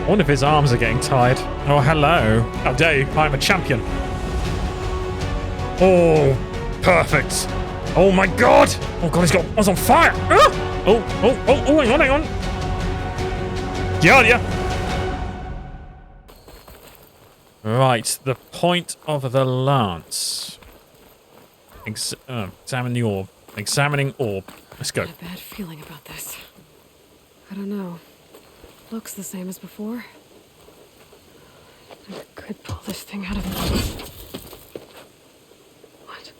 I wonder if his arms are getting tired. Oh, hello. How dare you? I'm a champion. Oh, perfect. Oh my god. Oh god, he's on fire. Ah! Oh, hang on. Yeah. Right, the point of the lance. Examine the orb. Examining orb. Let's go. I have a bad feeling about this. I don't know. Looks the same as before. I could pull this thing out of me. What?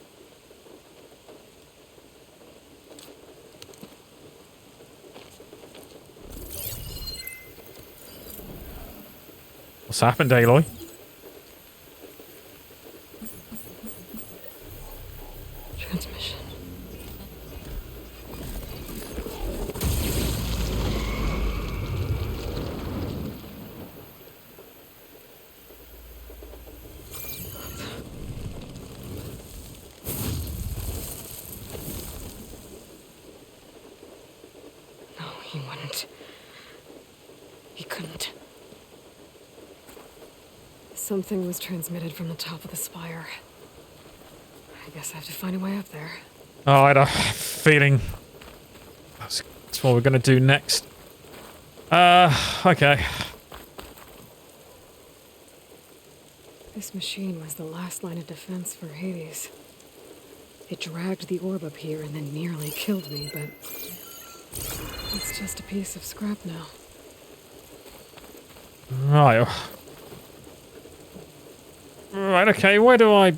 What's happened, Aloy? Transmission. No, he wouldn't. He couldn't. Something was transmitted from the top of the spire. I guess I have to find a way up there. Oh, I had a feeling that's what we're going to do next. Okay. This machine was the last line of defense for Hades. It dragged the orb up here and then nearly killed me, but it's just a piece of scrap now. Right. Right, okay, where do I...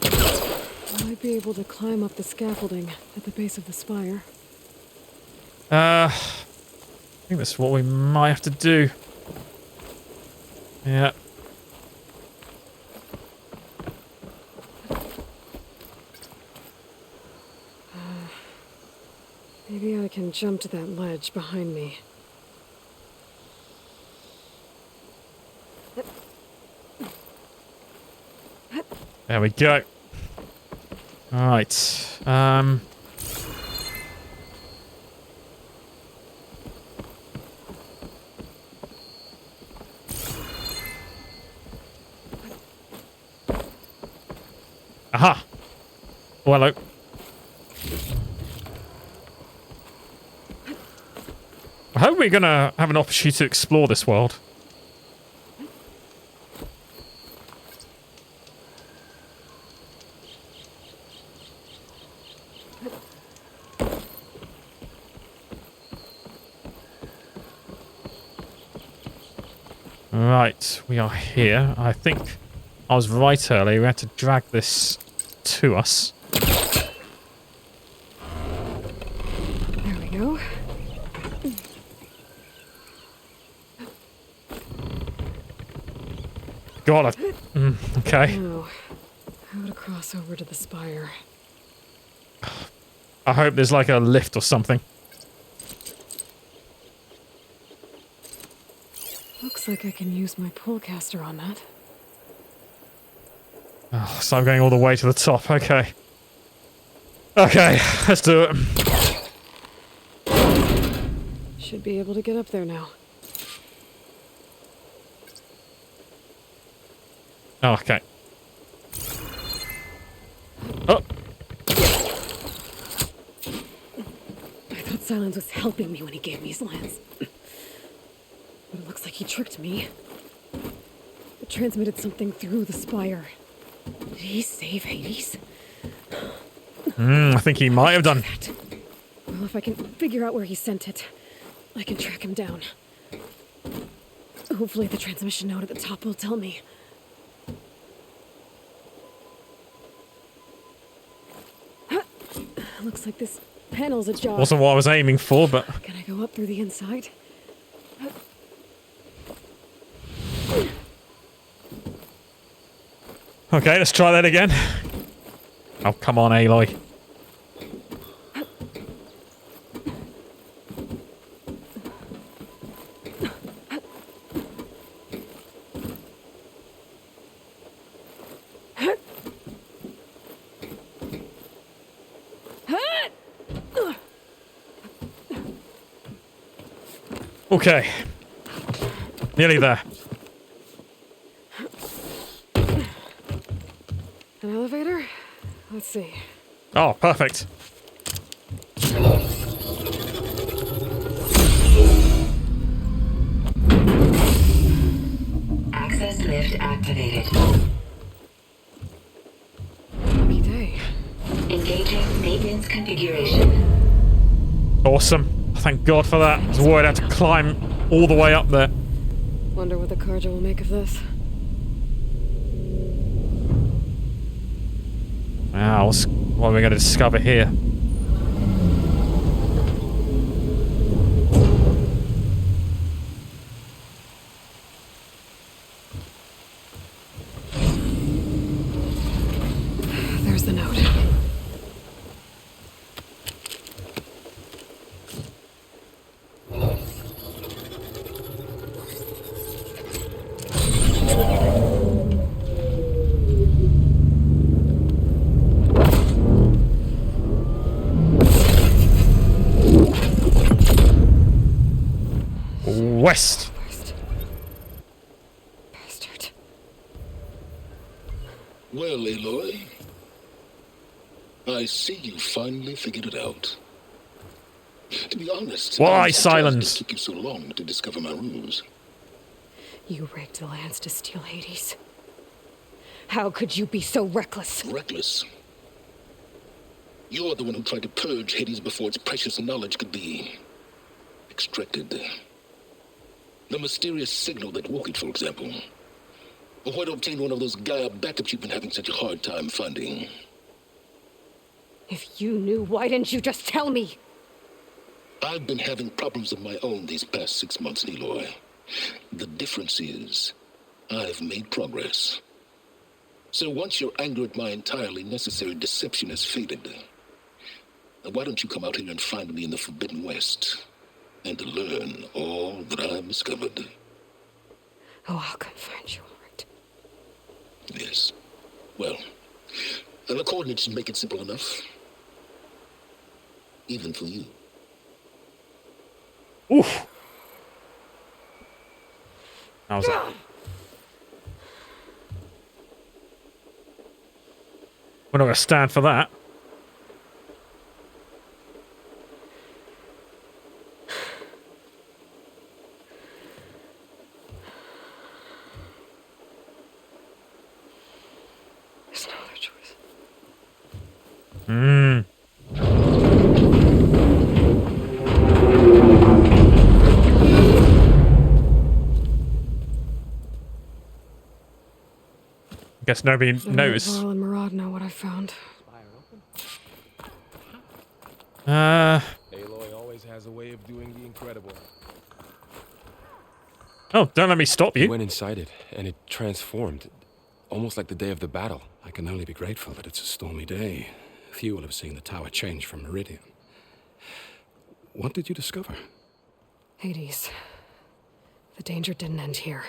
I might be able to climb up the scaffolding at the base of the spire. I think that's what we might have to do. Yeah. Maybe I can jump to that ledge behind me. There we go. Alright. Aha! Oh, hello. I hope we're gonna have an opportunity to explore this world. Right, we are here. I think I was right earlier. We had to drag this to us. There we go. God, okay. Now, how to cross over to the spire? I hope there's like a lift or something. Looks like I can use my pullcaster on that. Oh, so I'm going all the way to the top. Okay. Okay, let's do it. Should be able to get up there now. Oh, okay. Oh. I thought Silence was helping me when he gave me his lance. But it looks like he tricked me. It transmitted something through the spire. Did he save Hades? I think he might have done. Well, if I can figure out where he sent it, I can track him down. Hopefully the transmission node at the top will tell me. Looks like this panel's ajar. Wasn't what I was aiming for, but... Can I go up through the inside? Okay, let's try that again. Oh, come on, Aloy. Okay. Nearly there. An elevator? Let's see. Oh, perfect. Access lift activated. Lucky day. Engaging maintenance configuration. Awesome. Thank God for that. I was worried I had to climb all the way up there. Wonder what the Karja will make of this. Wow, what are we going to discover here? There's the note. West. Bastard. Well, Aloy, I see you finally figured it out. To be honest, Why I'm surprised silence? it took you so long to discover my ruse. You rigged the lance to steal Hades. How could you be so reckless? Reckless. You're the one who tried to purge Hades before its precious knowledge could be extracted. The mysterious signal that woke it, for example. Or why to obtain one of those Gaia backups you've been having such a hard time finding. If you knew, why didn't you just tell me? I've been having problems of my own these past 6 months, Aloy. The difference is, I've made progress. So once your anger at my entirely necessary deception has faded, why don't you come out here and find me in the Forbidden West, and to learn all that I've discovered? Oh, I'll come find you, all right. Yes. Well, the coordinates should make it simple enough. Even for you. Oof. That was it. We're not going to stand for that. There's no other choice. Guess nobody knows. Varl and Murad know what I found. Aloy always has a way of doing the incredible. Oh, don't let me stop I you. went inside it, and it transformed. Almost like the day of the battle. I can only be grateful that it's a stormy day. Few will have seen the tower change from Meridian. What did you discover? Hades. The danger didn't end here.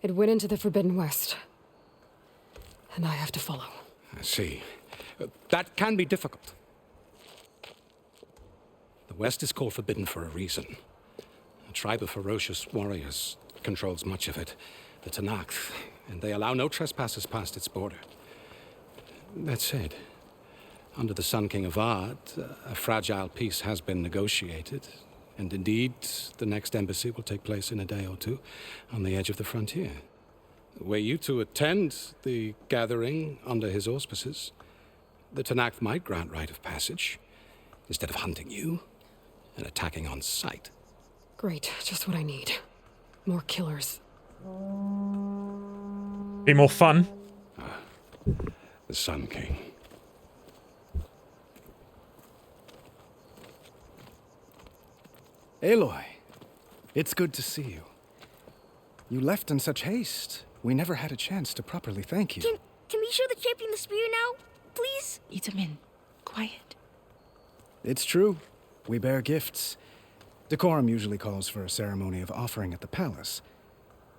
It went into the Forbidden West. And I have to follow. I see. That can be difficult. The West is called Forbidden for a reason. A tribe of ferocious warriors controls much of it, the Tanakh, and they allow no trespassers past its border. That said, under the Sun King of Ard, a fragile peace has been negotiated, and indeed, the next embassy will take place in a day or two on the edge of the frontier. Were you to attend the gathering under his auspices, the Tanakh might grant right of passage, instead of hunting you and attacking on sight. Great, just what I need. More killers. Be more fun. The Sun King. Aloy, it's good to see you. You left in such haste. We never had a chance to properly thank you. Can we show the champion the spear now, please? Itamin, quiet. It's true. We bear gifts. Decorum usually calls for a ceremony of offering at the palace,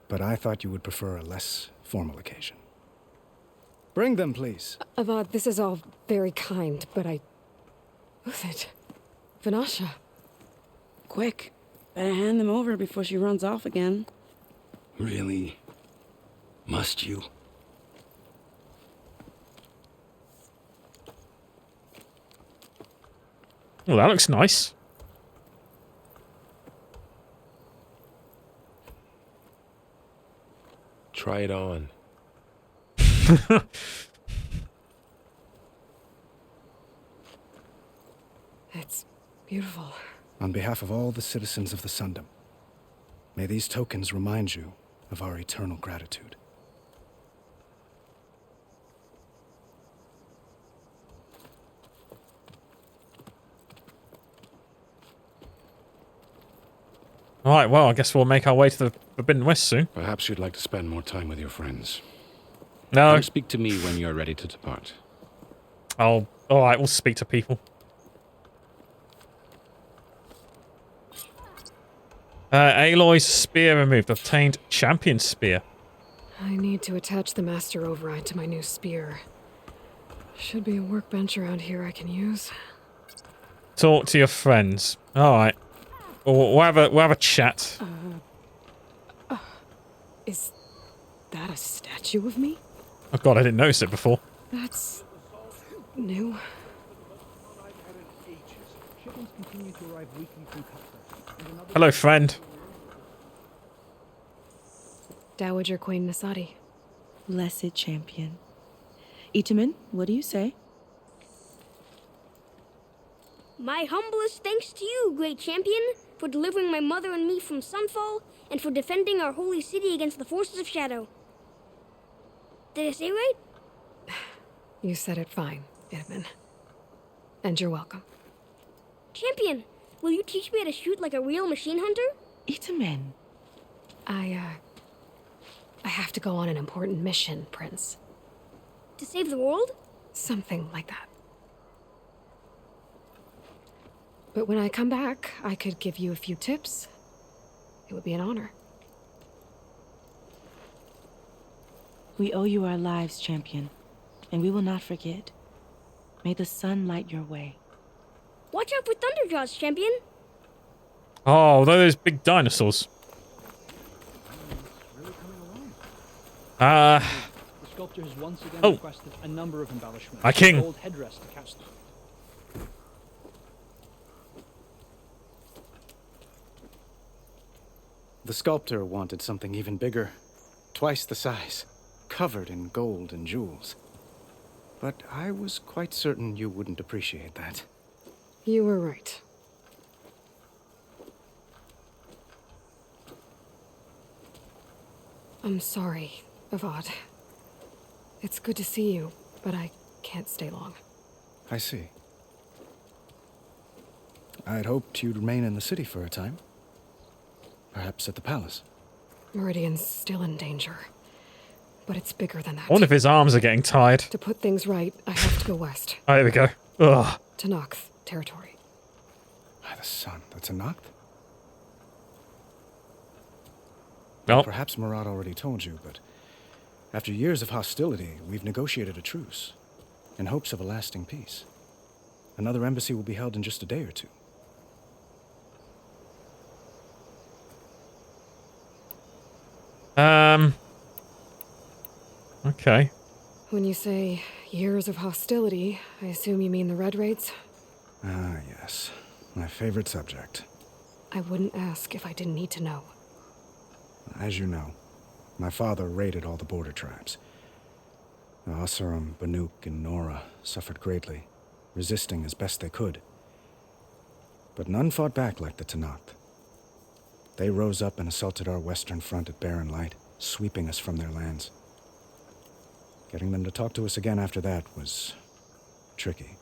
but I thought you would prefer a less formal occasion. Bring them, please. Avad, this is all very kind, but who's it? Vanasha. Quick, Better hand them over before she runs off again. Really? Must you? Well, that looks nice. Try it on. It's beautiful. On behalf of all the citizens of the Sundom, may these tokens remind you of our eternal gratitude. Alright, well, I guess we'll make our way to the Forbidden West soon. Perhaps you'd like to spend more time with your friends. No. Come speak to me when you're ready to depart. Alright, we'll speak to people. Aloy's spear removed. Obtained champion spear. I need to attach the master override to my new spear. Should be a workbench around here I can use. Talk to your friends. Alright. We'll have a chat. Is that a statue of me? Oh god, I didn't notice it before. That's new. Hello, friend. Dowager Queen Nasadi. Blessed champion. Itamen, what do you say? My humblest thanks to you, great champion, for delivering my mother and me from Sunfall, and for defending our holy city against the forces of Shadow. Did I say right? You said it fine, Edmund. And you're welcome. Champion, will you teach me how to shoot like a real machine hunter? Itamen. I have to go on an important mission, Prince. To save the world? Something like that. But when I come back, I could give you a few tips. It would be an honor. We owe you our lives, champion, and we will not forget. May the sun light your way. Watch out for Thunderjaws, champion. Oh, those big dinosaurs. The sculptor has once again requested a number of embellishments. My king. Gold headdress to catch them. The sculptor wanted something even bigger, twice the size, covered in gold and jewels. But I was quite certain you wouldn't appreciate that. You were right. I'm sorry, Avad. It's good to see you, but I can't stay long. I see. I'd hoped you'd remain in the city for a time. Perhaps at the palace. Meridian's still in danger. But it's bigger than that. I wonder if his arms are getting tired. To put things right, I have to go west. Oh, there we go. Ugh. To Nox territory. By the sun, that's a Noct? Well, perhaps Marat already told you, but after years of hostility, we've negotiated a truce in hopes of a lasting peace. Another embassy will be held in just a day or two. Okay. When you say years of hostility, I assume you mean the Red Raids? Ah, yes. My favorite subject. I wouldn't ask if I didn't need to know. As you know, my father raided all the border tribes. The Asuram, Banuk, and Nora suffered greatly, resisting as best they could. But none fought back like the Tanakh. They rose up and assaulted our western front at Barren Light, sweeping us from their lands. Getting them to talk to us again after that was tricky.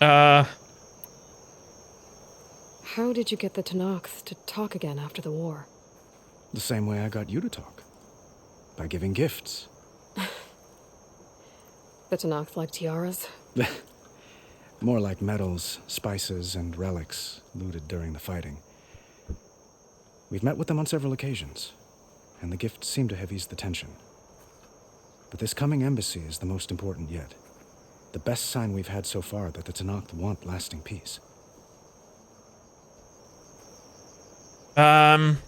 How did you get the Tanakh to talk again after the war? The same way I got you to talk. By giving gifts. The Tanakh like tiaras? More like medals, spices, and relics looted during the fighting. We've met with them on several occasions, and the gifts seem to have eased the tension. But this coming embassy is the most important yet. The best sign we've had so far that the Tanakh want lasting peace. The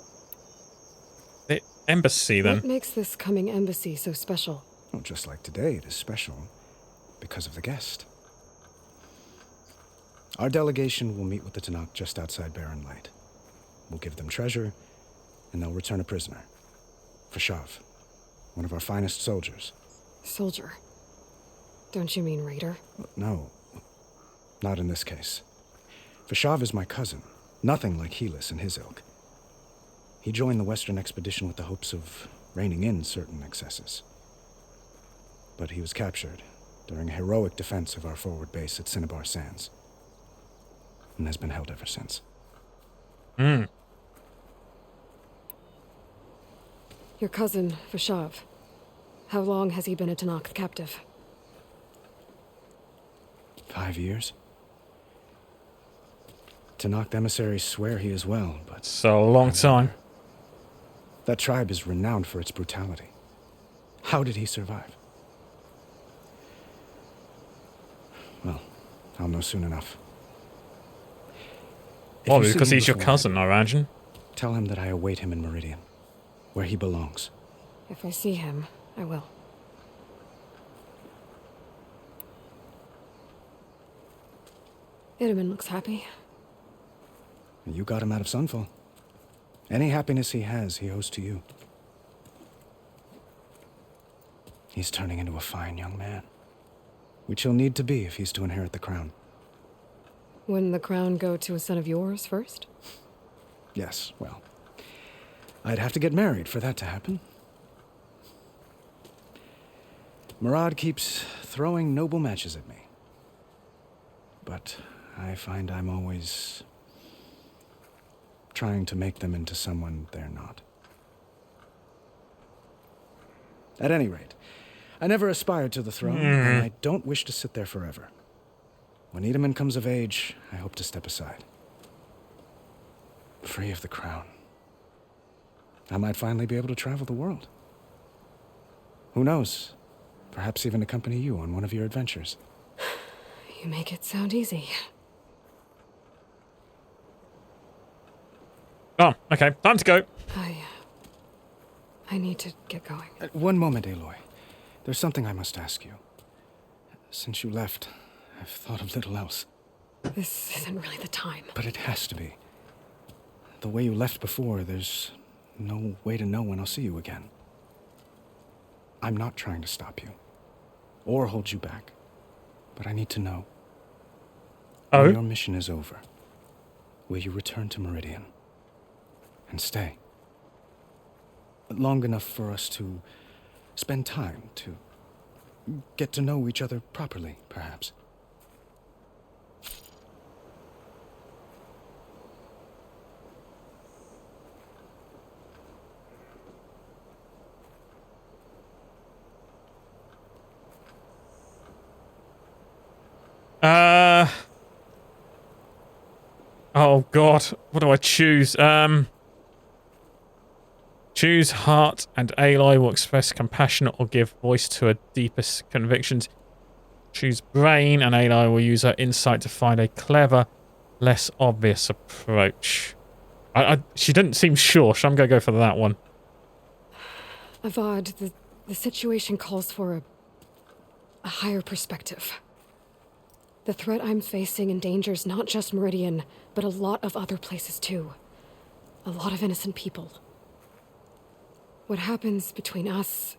embassy, then. What makes this coming embassy so special? Well, just like today, it is special because of the guest. Our delegation will meet with the Tanakh just outside Barren Light. We'll give them treasure, and they'll return a prisoner. Fashav, one of our finest soldiers. Soldier? Don't you mean raider? No, not in this case. Fashav is my cousin, nothing like Helis and his ilk. He joined the Western expedition with the hopes of reining in certain excesses. But he was captured during a heroic defense of our forward base at Cinnabar Sands, and has been held ever since. Your cousin, Fashav. How long has he been a Tanakh captive? 5 years. Tanakh emissaries swear he is well, but... So a long time. That tribe is renowned for its brutality. How did he survive? Well, I'll know soon enough. Well, because he's your cousin, I imagine. Tell him that I await him in Meridian, where he belongs. If I see him, I will. Itaman looks happy. You got him out of Sunfall. Any happiness he has, he owes to you. He's turning into a fine young man, which he'll need to be if he's to inherit the crown. Wouldn't the crown go to a son of yours first? Yes, well, I'd have to get married for that to happen. Murad keeps throwing noble matches at me. But I find I'm always trying to make them into someone they're not. At any rate, I never aspired to the throne, and I don't wish to sit there forever. When Itaman comes of age, I hope to step aside. Free of the crown. I might finally be able to travel the world. Who knows? Perhaps even accompany you on one of your adventures. You make it sound easy. Oh, okay. Time to go. I need to get going. One moment, Aloy. There's something I must ask you. Since you left, I've thought of little else. This isn't really the time. But it has to be. The way you left before, there's no way to know when I'll see you again. I'm not trying to stop you, or hold you back, but I need to know. Oh? When your mission is over, will you return to Meridian and stay? Long enough for us to spend time, to get to know each other properly, perhaps. Oh God, what do I choose? Choose heart, and Aloy will express compassion or give voice to her deepest convictions. Choose brain, and Aloy will use her insight to find a clever, less obvious approach. She didn't seem sure, so I'm gonna go for that one. Avad, the situation calls for a higher perspective. The threat I'm facing endangers not just Meridian, but a lot of other places too. A lot of innocent people. What happens between us,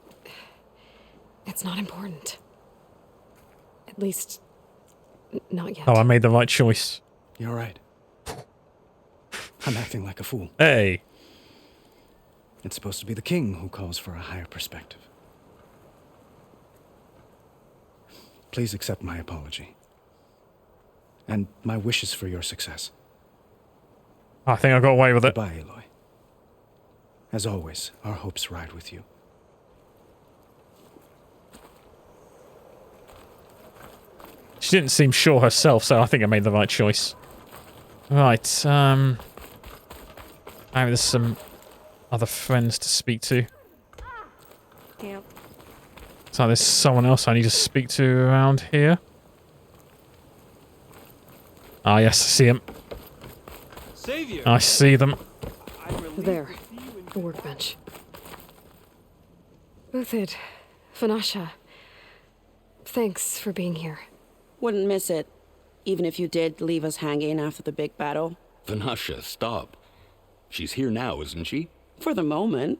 it's not important. At least, not yet. Oh, I made the right choice. You're right. I'm acting like a fool. Hey. It's supposed to be the king who calls for a higher perspective. Please accept my apology. And my wishes for your success. I think I got away with it. Goodbye, Aloy. As always, our hopes ride with you. She didn't seem sure herself, so I think I made the right choice. Right, maybe there's some other friends to speak to. Yep. So there's someone else I need to speak to around here. Ah, yes, I see them. Savior. I see them. There. The workbench. Uthid. Vanasha. Thanks for being here. Wouldn't miss it, even if you did leave us hanging after the big battle. Vanasha, stop. She's here now, isn't she? For the moment.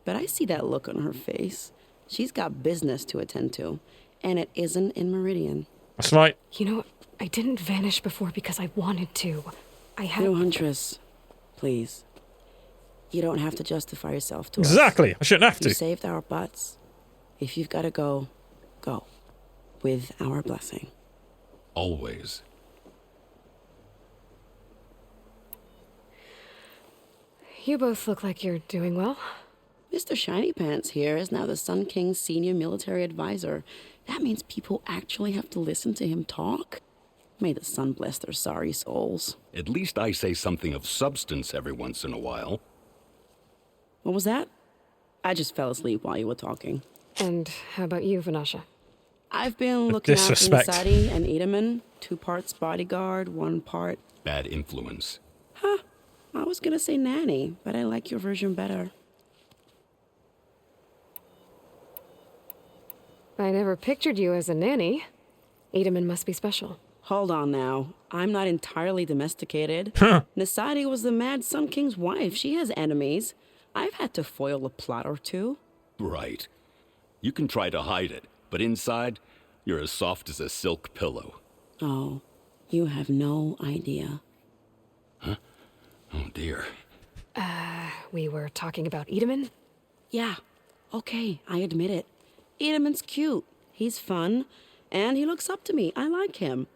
But I see that look on her face. She's got business to attend to, and it isn't in Meridian. That's right. You know, I didn't vanish before because I wanted to. I had... No, Huntress. Please. You don't have to justify yourself to us. Exactly. I shouldn't have to. You saved our butts. If you've got to go, go. With our blessing. Always. You both look like you're doing well. Mr. Shiny Pants here is now the Sun King's senior military advisor. That means people actually have to listen to him talk? May the sun bless their sorry souls. At least I say something of substance every once in a while. What was that? I just fell asleep while you were talking. And how about you, Vanasha? I've been looking after disrespect. Nisadi and Edaman. 2 parts bodyguard, 1 part... Bad influence. Huh. I was gonna say nanny, but I like your version better. I never pictured you as a nanny. Edaman must be special. Hold on now. I'm not entirely domesticated. Nisadi was the mad Sun King's wife. She has enemies. I've had to foil a plot or 2. Right. You can try to hide it, but inside, you're as soft as a silk pillow. Oh, you have no idea. Huh? Oh, dear. We were talking about Edaman? Yeah. Okay, I admit it. Edaman's cute. He's fun. And he looks up to me. I like him.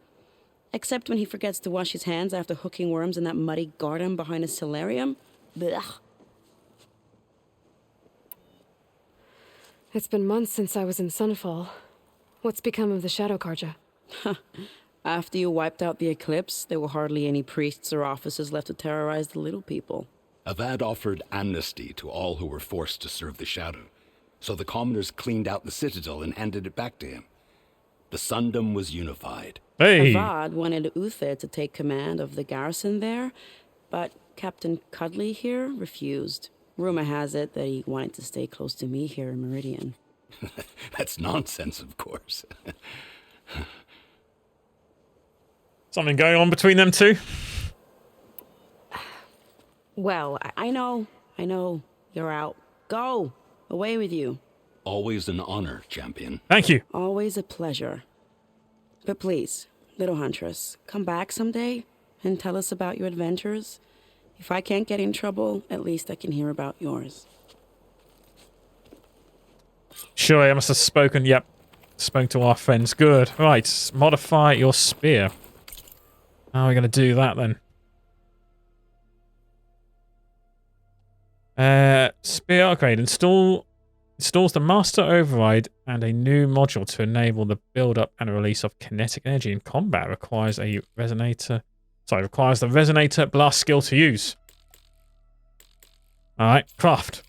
Except when he forgets to wash his hands after hooking worms in that muddy garden behind his solarium. Blech. It's been months since I was in Sunfall. What's become of the Shadow Karja? After you wiped out the eclipse, there were hardly any priests or officers left to terrorize the little people. Avad offered amnesty to all who were forced to serve the Shadow, so the commoners cleaned out the citadel and handed it back to him. The Sundom was unified. Hey! Avad wanted Uther to take command of the garrison there, but Captain Cudley here refused. Rumor has it that he wanted to stay close to me here in Meridian. That's nonsense, of course. Something going on between them two? Well, I know. You're out. Go! Away with you. Always an honor, champion. Thank you. Always a pleasure. But please, little Huntress, come back someday and tell us about your adventures. If I can't get in trouble, at least I can hear about yours. Sure, I must have spoken. Yep. Spoke to our friends. Good. Right. Modify your spear. How are we going to do that then? Spear upgrade. Installs the master override and a new module to enable the build-up and release of kinetic energy in combat. Requires a resonator. Sorry, requires the resonator blast skill to use. Alright, craft.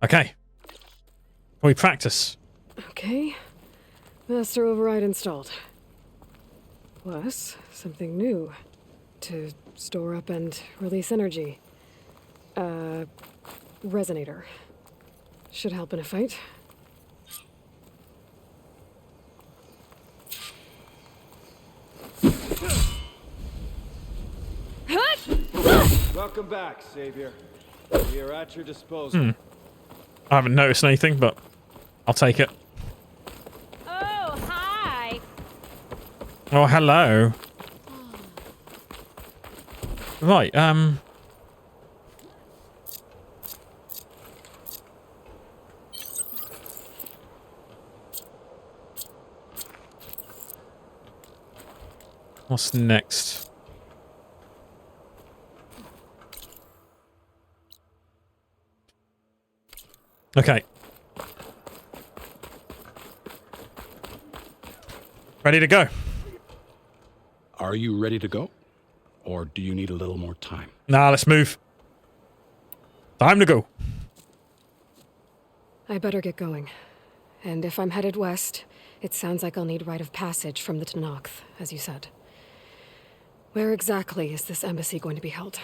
Okay. We practice. Okay. Master override installed. Plus, something new. To store up and release energy. Resonator. Should help in a fight. Welcome back, Savior. We are at your disposal. I haven't noticed anything, but I'll take it. Oh, hi. Oh, hello. Right, what's next? Okay. Ready to go. Are you ready to go? Or do you need a little more time? Nah, let's move. Time to go. I better get going. And if I'm headed west, it sounds like I'll need rite of passage from the Tenakth, as you said. Where exactly is this embassy going to be held?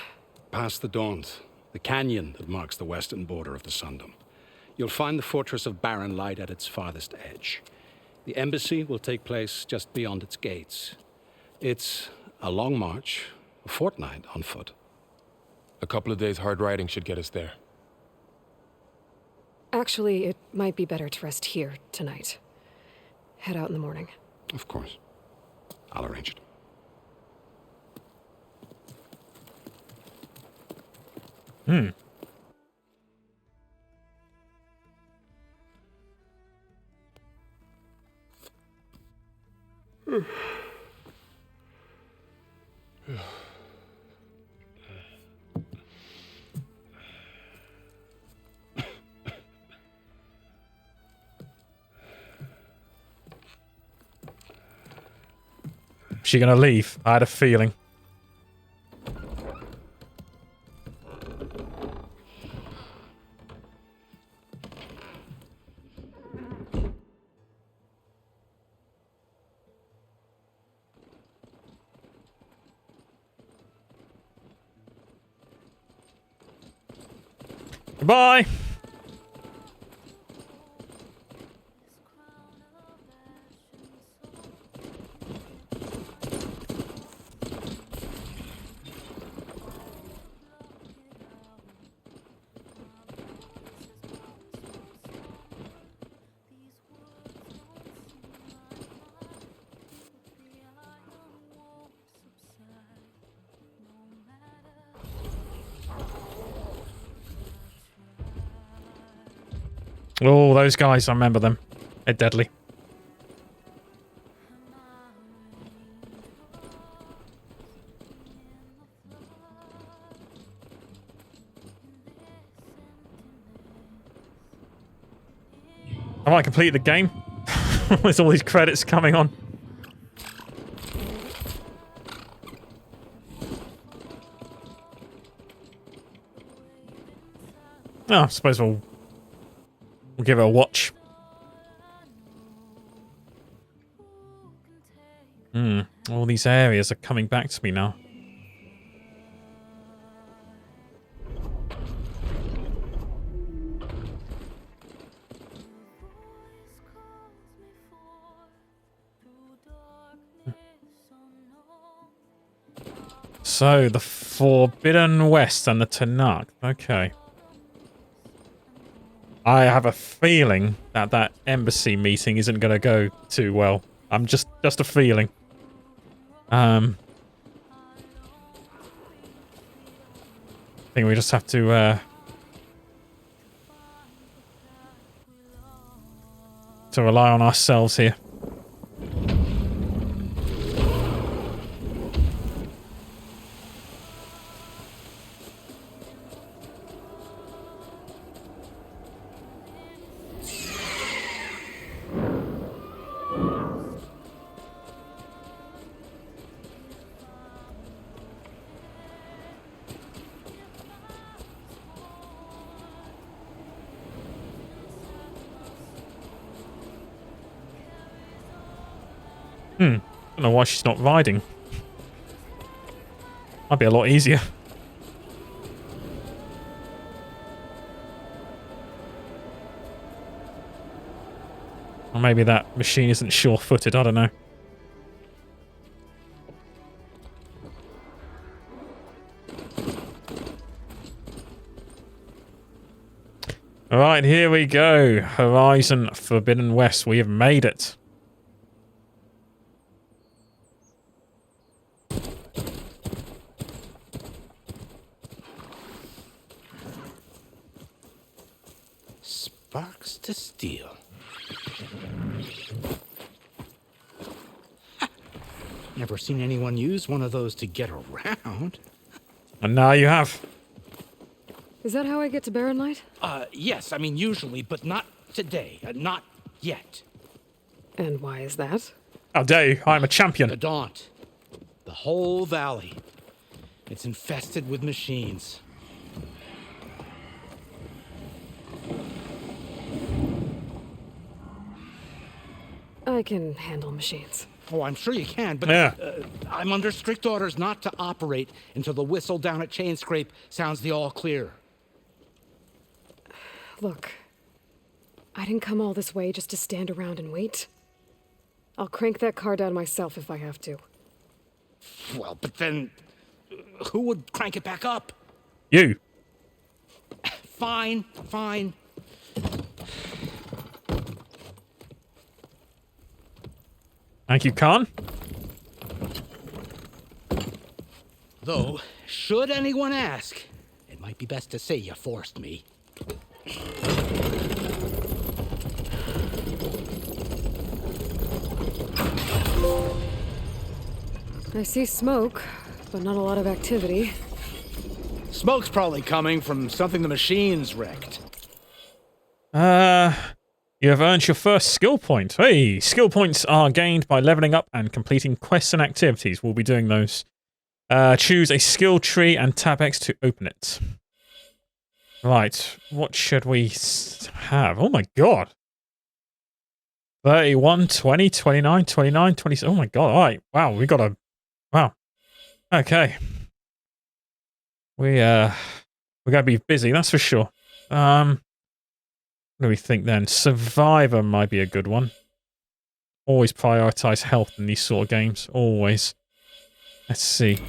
Past the Daunt, the canyon that marks the western border of the Sundom. You'll find the fortress of Barren Light at its farthest edge. The embassy will take place just beyond its gates. It's a long march, a fortnight on foot. A couple of days hard riding should get us there. Actually, it might be better to rest here tonight. Head out in the morning. Of course. I'll arrange it. Is she gonna leave? I had a feeling. Goodbye. Oh, those guys, I remember them. They're deadly. I might complete the game. There's all these credits coming on. Oh, I suppose we'll give it a watch. All these areas are coming back to me now. So, the Forbidden West and the Tenakth. Okay. I have a feeling that that embassy meeting isn't going to go too well. I'm just a feeling. I think we just have to rely on ourselves here. I don't know why she's not riding. Might be a lot easier. Or maybe that machine isn't sure-footed, I don't know. Alright, here we go. Horizon Forbidden West. We have made it. Sparks to steel. Never seen anyone use one of those to get around. And now you have. Is that how I get to Barren Light? Yes, I mean usually, but not today. Not yet. And why is that? How dare you? I'm a champion. The Daunt. The whole valley. It's infested with machines. I can handle machines. Oh, I'm sure you can, but Yeah. I'm under strict orders not to operate until the whistle down at Chain Scrape sounds the all clear. Look, I didn't come all this way just to stand around and wait. I'll crank that car down myself if I have to. Well, but then who would crank it back up? You. Fine. Thank you, Khan. Though, should anyone ask, it might be best to say you forced me. I see smoke, but not a lot of activity. Smoke's probably coming from something the machines wrecked. You have earned your first skill point. Hey, skill points are gained by leveling up and completing quests and activities. We'll be doing those. Choose a skill tree and tab X to open it. Right, what should we have? Oh my god. 31, 20, 29, 29, 20. Oh my god, alright. Wow, we got a... Wow. Okay. We're gonna be busy, that's for sure. What do we think then? Survivor might be a good one. Always prioritize health in these sort of games. Always. Let's see.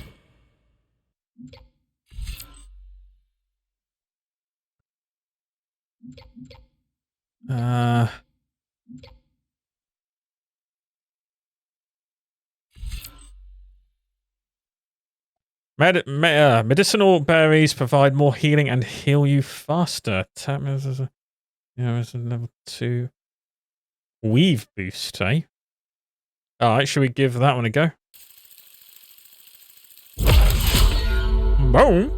Medicinal berries provide more healing and heal you faster. Tap as a level 2. Weave boost, eh? Alright, should we give that one a go? Boom!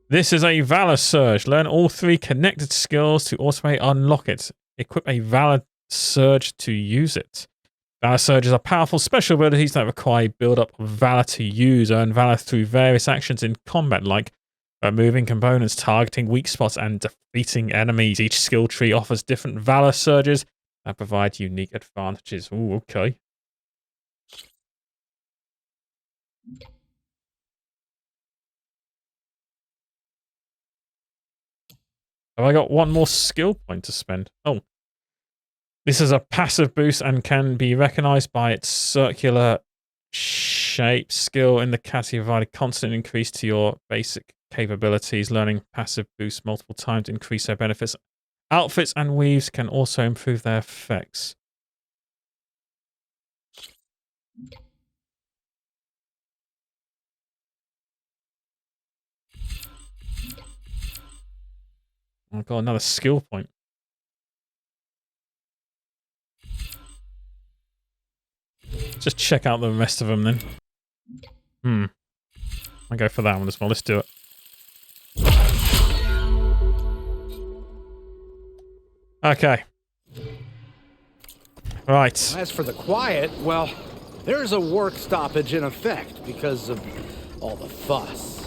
This is a Valor Surge. Learn all 3 connected skills to automate unlock it. Equip a Valor Surge to use it. Valor Surges are powerful special abilities that require build-up of Valor to use. Earn Valor through various actions in combat, like removing components, targeting weak spots, and defeating enemies. Each skill tree offers different Valor Surges that provide unique advantages. Ooh, okay. Have I got one more skill point to spend? Oh. This is a passive boost and can be recognized by its circular shape. Skill in the category provide a constant increase to your basic capabilities. Learning passive boosts multiple times to increase their benefits. Outfits and weaves can also improve their effects. I've got another skill point. Just check out the rest of them then. I'll go for that one as well. Let's do it. Okay. Right. As for the quiet, well, there's a work stoppage in effect because of all the fuss.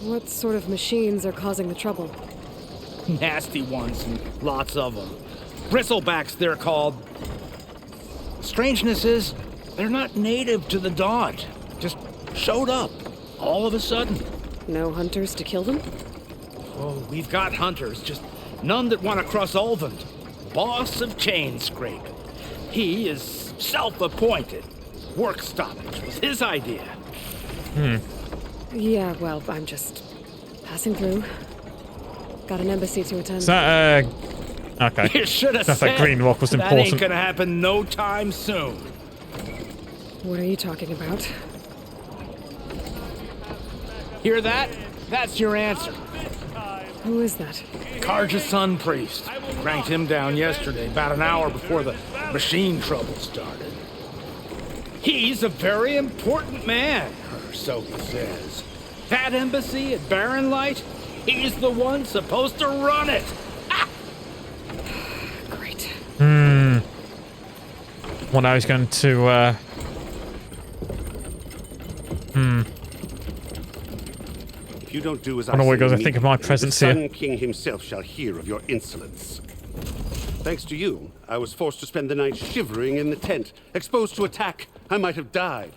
What sort of machines are causing the trouble? Nasty ones, and lots of them. Bristlebacks, they're called. Strangeness is, they're not native to the Daunt. Just showed up, all of a sudden. No hunters to kill them? Oh, we've got hunters, just none that want to cross Ulvund. Boss of Chain Scrape. He is self-appointed. Work stoppage was his idea. Yeah, well, I'm just passing through. Got an embassy to attend. Is that, okay. You should have said that green rock was that important. ain't gonna happen no time soon. What are you talking about? Hear that? That's your answer. Who is that? Karja's Sun Priest. Cranked him down yesterday, about an hour before the machine trouble started. He's a very important man, or so he says. That embassy at Barren Light, he's the one supposed to run it. Great. Well, now he's going to, If you don't do as I don't know what say you guys think of my immediately, presence the here. Sun King himself shall hear of your insolence. Thanks to you, I was forced to spend the night shivering in the tent, exposed to attack. I might have died.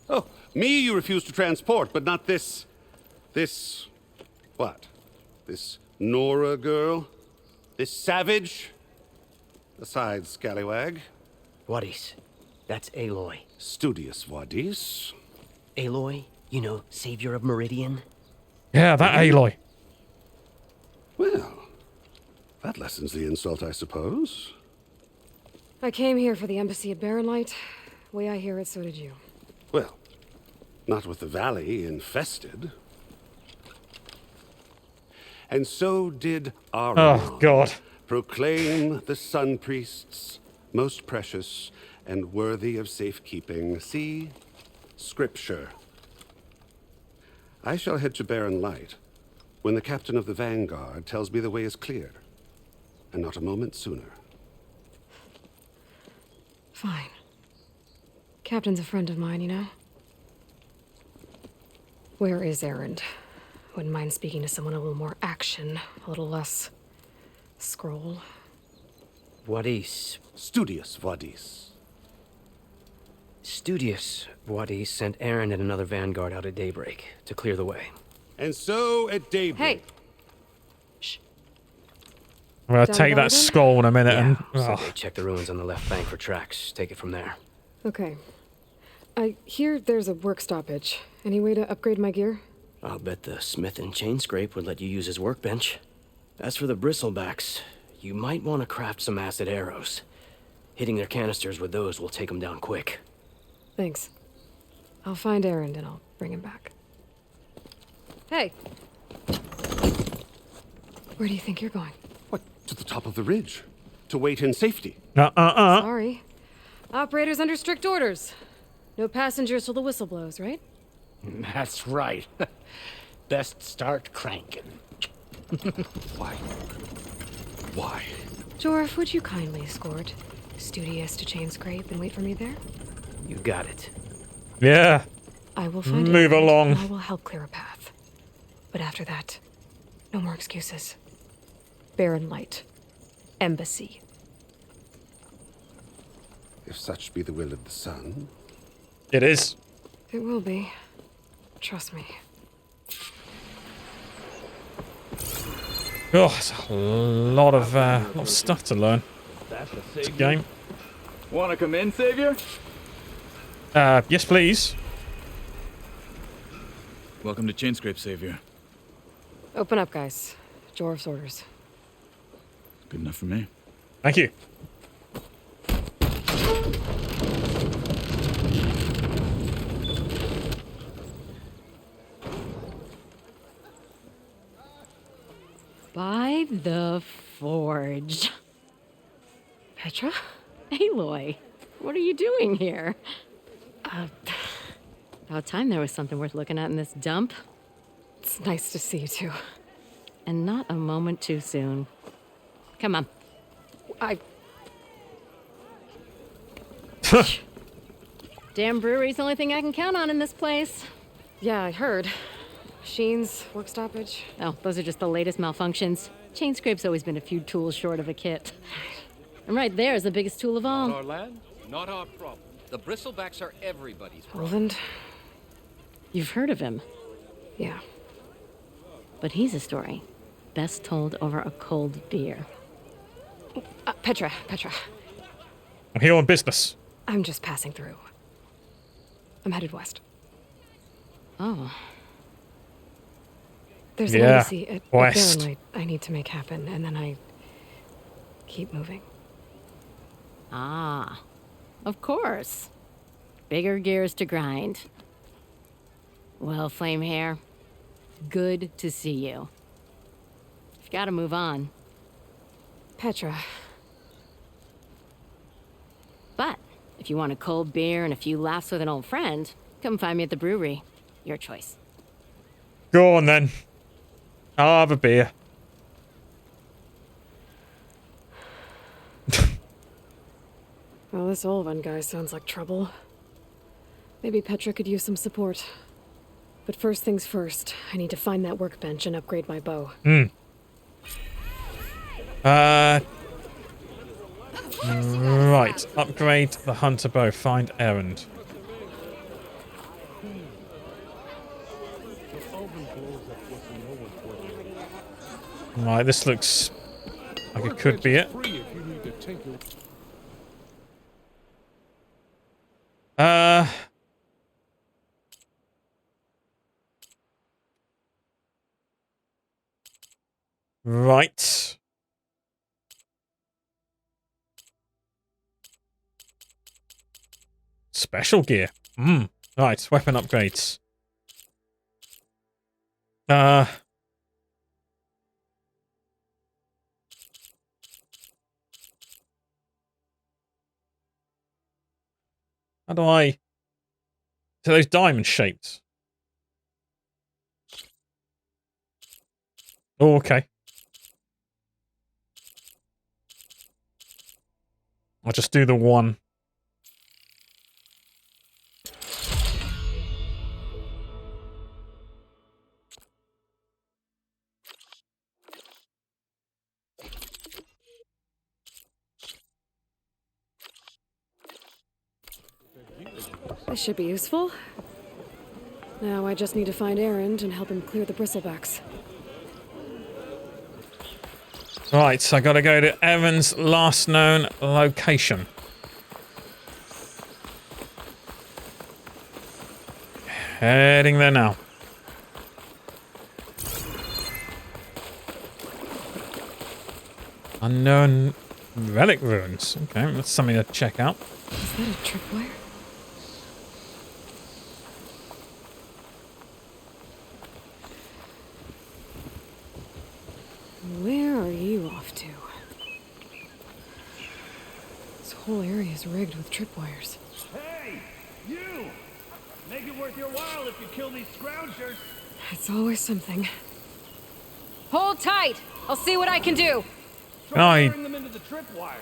Oh, me you refuse to transport, but not this... What? This Nora girl? This savage? Besides, scallywag. Wadis. That's Aloy. Studious Wadis. Aloy, you know, savior of Meridian. Yeah, that Aloy. Well, that lessens the insult, I suppose. I came here for the embassy at Barrenlight. Way I hear it, so did you. Well, not with the valley infested. And so did Arion. Oh, God. Proclaim the Sun Priests most precious and worthy of safekeeping. See Scripture. I shall head to Barren Light when the captain of the Vanguard tells me the way is clear, and not a moment sooner. Fine. Captain's a friend of mine, you know? Where is Erend? Wouldn't mind speaking to someone a little more action, a little less scroll. Wadis. Studious Wadis. Studious Wadis sent Aaron and another vanguard out at daybreak to clear the way. And so at daybreak... Hey! I'm going to Done take that Golden? skull in a minute Yeah, and... so Oh. they check the ruins on the left bank for tracks. Take it from there. Okay. I hear there's a work stoppage. Any way to upgrade my gear? I'll bet the smith and chain scrape would let you use his workbench. As for the bristlebacks, you might want to craft some acid arrows. Hitting their canisters with those will take them down quick. Thanks. I'll find Erend and I'll bring him back. Hey! Where do you think you're going? What? To the top of the ridge. To wait in safety. Sorry. Operator's under strict orders. No passengers till the whistle blows, right? That's right. Best start cranking. Why? Why? Jorf, would you kindly escort Studious to Chain Scrape and wait for me there? You got it. Yeah. I will find Move Erend, along. and I will help clear a path. But after that, no more excuses. Barren Light. Embassy. If such be the will of the sun. It is. It will be. Trust me. Oh, it's a lot of stuff to learn. That's a It's a savior. game. Want to come in, savior? Yes, please. Welcome to Chainscrape, savior. Open up, guys. Jorf's orders. Good enough for me. Thank you. By the forge. Petra? Aloy, what are you doing here? About time there was something worth looking at in this dump. It's nice to see you too. And not a moment too soon. Come on. Damn brewery's the only thing I can count on in this place. Yeah, I heard. Machines, work stoppage. Oh, those are just the latest malfunctions. Chainscrape's always been a few tools short of a kit. And right there is the biggest tool of all. Not our land, not our problem. The bristlebacks are everybody's problem. Roland? You've heard of him. Yeah. But he's a story best told over a cold beer. Petra. I'm here on business. I'm just passing through. I'm headed west. Oh. There's an embassy at Barrenlight I need to make happen, and then I keep moving. Ah, of course. Bigger gears to grind. Well, Flamehair, good to see you. You've got to move on. Petra. But if you want a cold beer and a few laughs with an old friend, come find me at the brewery. Your choice. Go on then. I'll have a beer. Well, this Olvan guy sounds like trouble. Maybe Petra could use some support. But first things first, I need to find that workbench and upgrade my bow. Right, upgrade the hunter bow. Find errand. Right, this looks like it could be it. Right. Special gear. Right, weapon upgrades. How do I... So those diamond shaped. Oh, okay. I'll just do the one. This should be useful. Now I just need to find Errand and help him clear the bristlebacks. Right, so I gotta go to Evan's last known location. Heading there now. Unknown relic ruins. Okay, that's something to check out. Is that a tripwire? Where are you off to? This whole area is rigged with tripwires. Hey, you! Make it worth your while if you kill these scroungers. It's always something. Hold tight! I'll see what I can do. Try wiring them into the tripwires.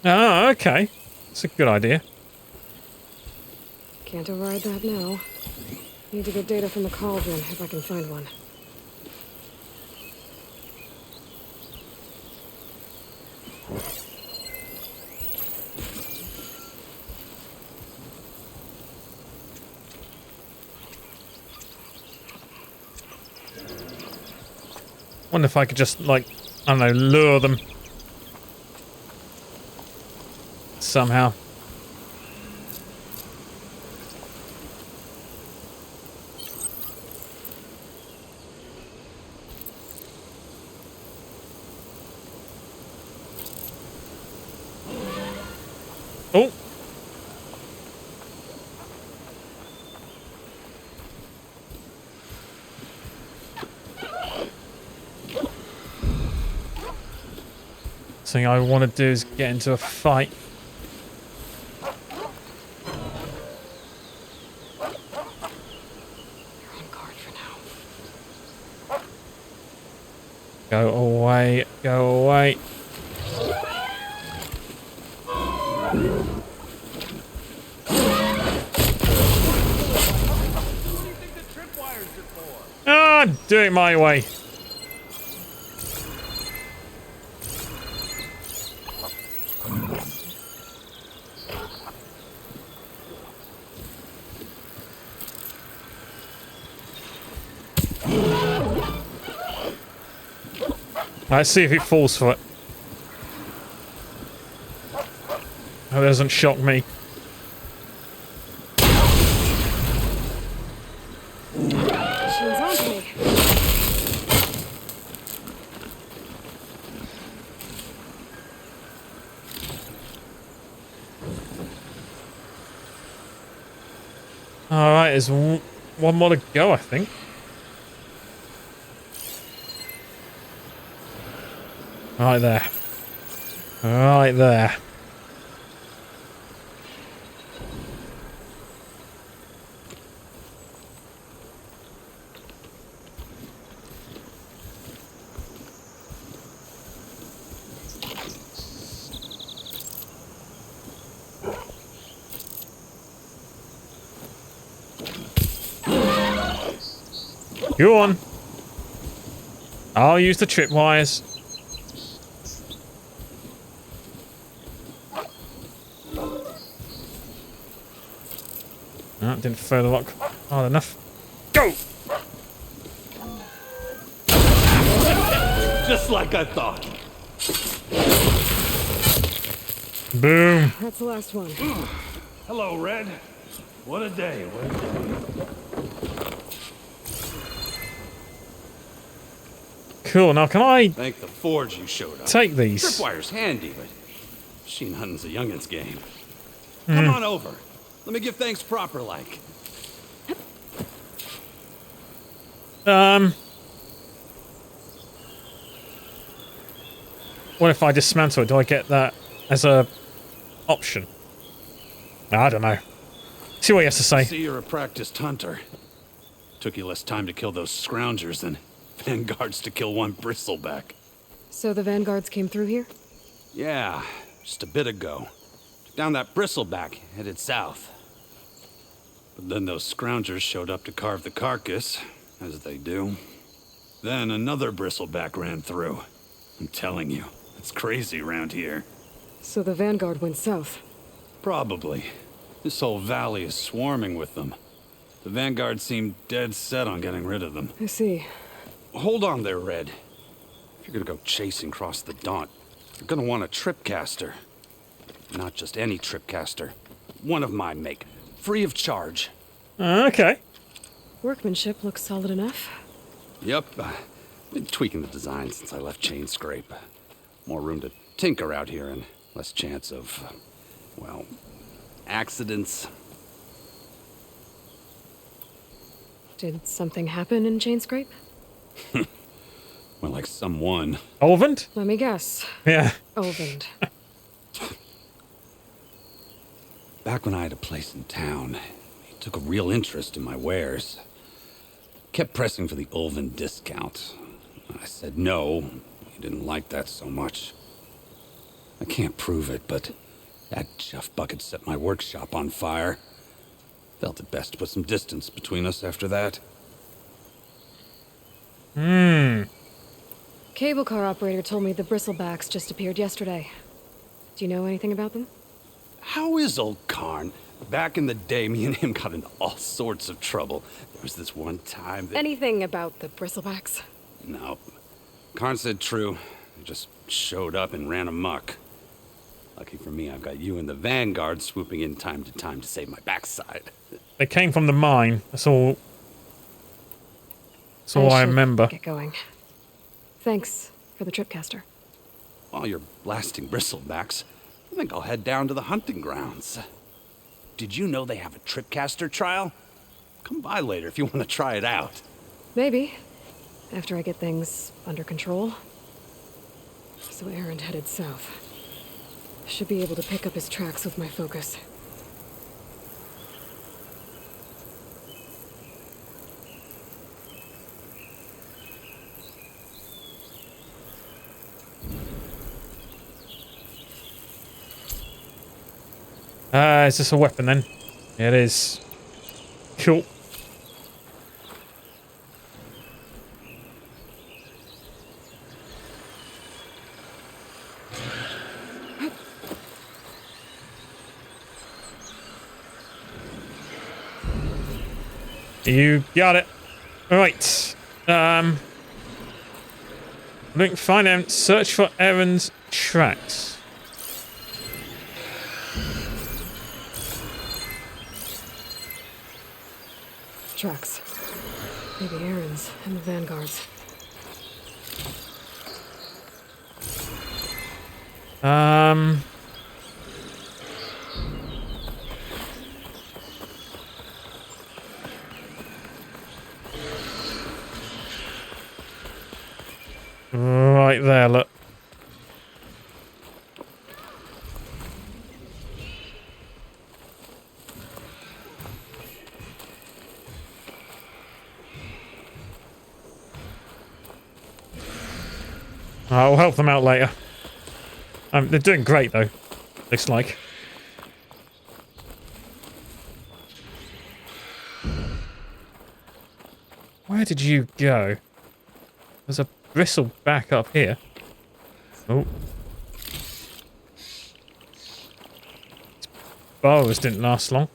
Oh, okay. That's a good idea. Can't override that now. Need to get data from the cauldron if I can find one. Wonder if I could just, like, I don't know, lure them. Somehow. Oh. Thing I want to do is get into a fight. Go away, go away. Ah, do it my way. Let's see if it falls for it. Oh, that doesn't shock me. Machine's on to me. Alright, there's one more to go, I think. Right there. Right there. Go on. I'll use the tripwires. No, didn't throw the rock hard enough. Go! Just like I thought. Boom. That's the last one. Hello, Red. What a day, what a day. Cool, now can I Thank the forge you showed up. take these? Tripwire's handy, but machine hunting's a youngin's game. Come on over. Let me give thanks proper like. What if I dismantle it? Do I get that as a option? I don't know. See what he has to say. See, you're a practiced hunter. Took you less time to kill those scroungers than vanguards to kill one bristleback. So the vanguards came through here? Yeah, just a bit ago. Down that bristleback, headed south. But then those scroungers showed up to carve the carcass, as they do. Then another bristleback ran through. I'm telling you, it's crazy around here. So the vanguard went south? Probably. This whole valley is swarming with them. The vanguard seemed dead set on getting rid of them. I see. Hold on there, Red. If you're gonna go chasing across the Daunt, you're gonna want a tripcaster. Not just any tripcaster. One of my make. Free of charge. Okay. Workmanship looks solid enough. Yep. Been tweaking the design since I left Chain Scrape. More room to tinker out here and less chance of, well, accidents. Did something happen in Chainscrape? Well, like someone. Olvend? Let me guess. Yeah. Olvend. Back when I had a place in town, he took a real interest in my wares. Kept pressing for the Ulven discount. I said no. He didn't like that so much. I can't prove it, but that chuff bucket set my workshop on fire. Felt it best to put some distance between us after that. Cable car operator told me the bristlebacks just appeared yesterday. Do you know anything about them? How is old Karn? Back in the day, me and him got into all sorts of trouble. There was this one time that... Anything about the bristlebacks? No. Karn said true. They just showed up and ran amok. Lucky for me, I've got you and the Vanguard swooping in time to save my backside. They came from the mine. That's all I remember. Get going. Thanks for the tripcaster. While you're blasting bristlebacks, I think I'll head down to the hunting grounds. Did you know they have a tripcaster trial? Come by later if you want to try it out. Maybe. After I get things under control. So Aaron headed south. Should be able to pick up his tracks with my focus. Is this a weapon then? It is. Cool. You got it. Alright. Look, find out, search for Aaron's tracks. Tracks. Maybe Aaron's and the Vanguard's. Right there, look. I'll help them out later. They're doing great though, looks like. Where did you go? There's a bristleback up here. Oh. Bows didn't last long.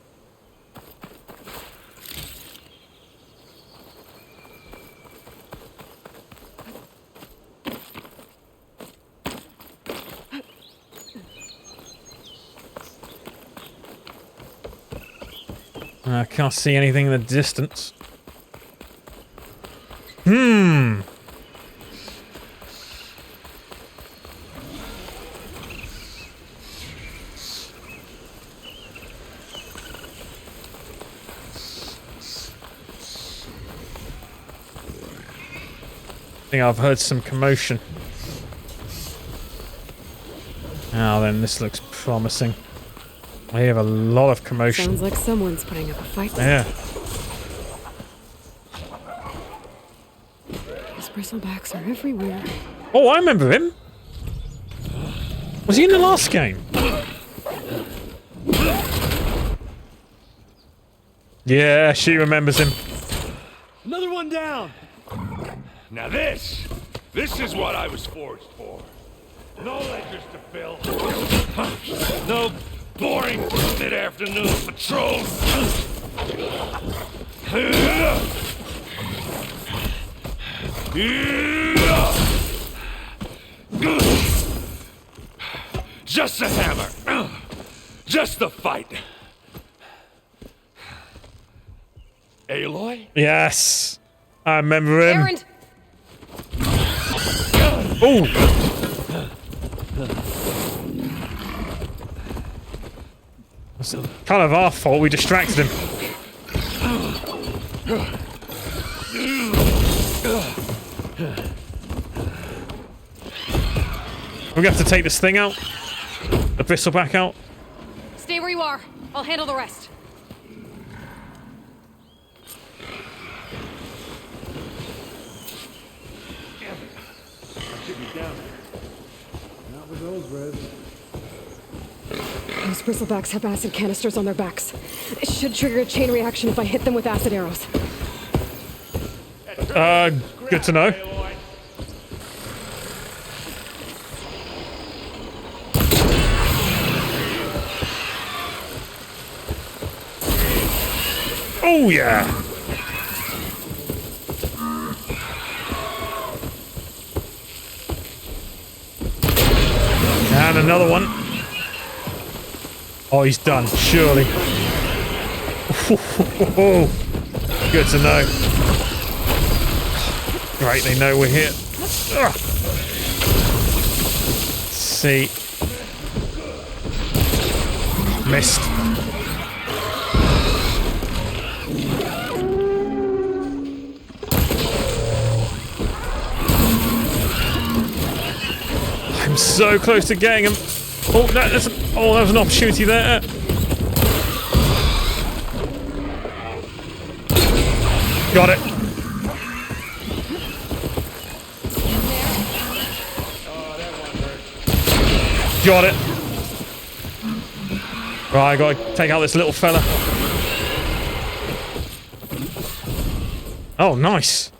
I can't see anything in the distance. Hmm. I think I've heard some commotion. Now then, this looks promising. I hear a lot of commotion. Sounds like someone's putting up a fight. Yeah. These bristlebacks are everywhere. Oh, I remember him. Was he in the last game? Yeah, she remembers him. Another one down! Now this is what I was forged for. No ledgers to fill. No boring mid-afternoon patrols. Just a hammer. Just the fight. Aloy? Yes. I remember him. Errand. Oh! It's kind of our fault. We distracted him. We have to take this thing out. The bristleback out. Stay where you are. I'll handle the rest. Not with those reds. Those bristlebacks have acid canisters on their backs. It should trigger a chain reaction if I hit them with acid arrows. Good to know. Oh yeah. And another one. Oh, he's done, surely. Good to know. Right, they know we're here. Ugh. Let's see. Missed. I'm so close to getting him. Oh, that was an opportunity there. Got it. Got it. Right, I gotta take out this little fella. Oh, nice.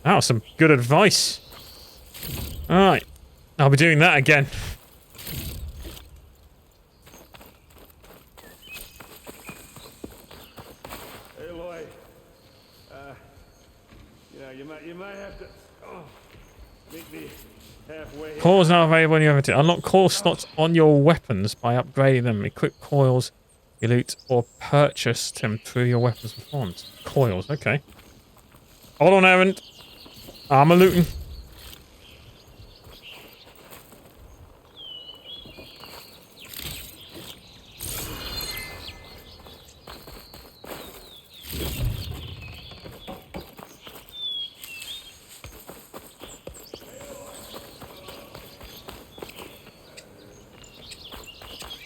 That was some good advice. Alright. I'll be doing that again. Aloy, you might have to meet me halfway. Coils now available when you have it. Unlock coil slots on your weapons by upgrading them. Equip coils, you loot, or purchase them through your weapons performance. Coils, okay. Hold on, Errand. I'm a looting.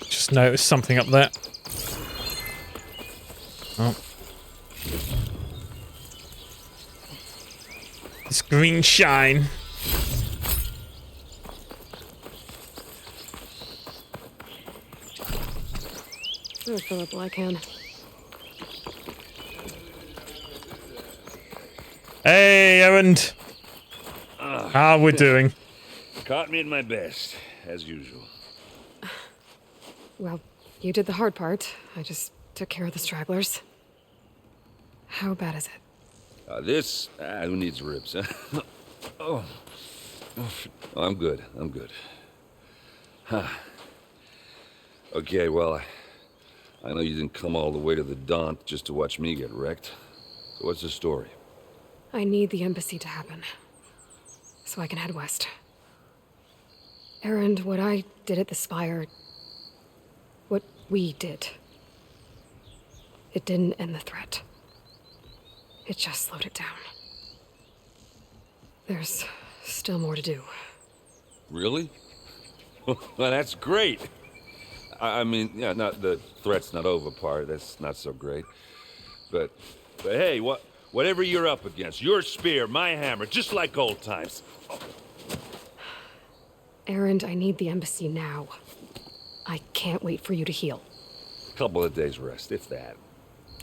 Just noticed something up there. Oh. This green shine. I'll fill up while I can. Hey, Errand. How we doing? Caught me at my best, as usual. Well, you did the hard part. I just took care of the stragglers. How bad is it? Who needs ribs, huh? Oh, I'm good. I'm good. Huh. Okay, well, I know you didn't come all the way to the Daunt just to watch me get wrecked. So what's the story? I need the embassy to happen, so I can head west. Errand, what I did at the Spire, what we did, it didn't end the threat. It just slowed it down. There's still more to do. Really? Well, that's great. I mean, yeah, not the threat's not over part. That's not so great. But hey, whatever you're up against, your spear, my hammer, just like old times. Errand, I need the embassy now. I can't wait for you to heal. Couple of days rest, if that.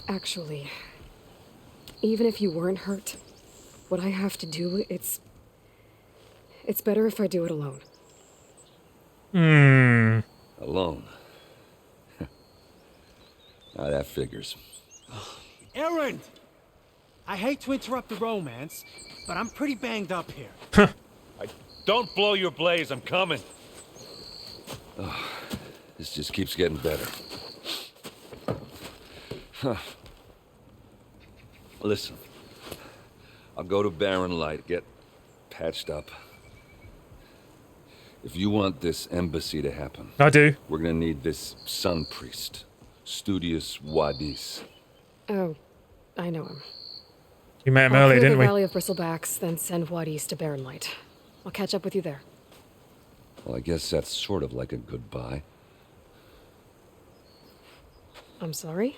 Actually, even if you weren't hurt, what I have to do, it's better if I do it alone. Alone. Now that figures. Errand! I hate to interrupt the romance, but I'm pretty banged up here. Don't blow your blaze, I'm coming. Oh, this just keeps getting better. Huh. Listen, I'll go to Barren Light, get patched up. If you want this embassy to happen, I do. We're gonna need this sun priest, Studius Wadis. Oh, I know him. You met him I'll earlier, clear didn't the we? Valley of Bristlebacks, then send Wadis to Barren Light. I'll catch up with you there. Well, I guess that's sort of like a goodbye. I'm sorry?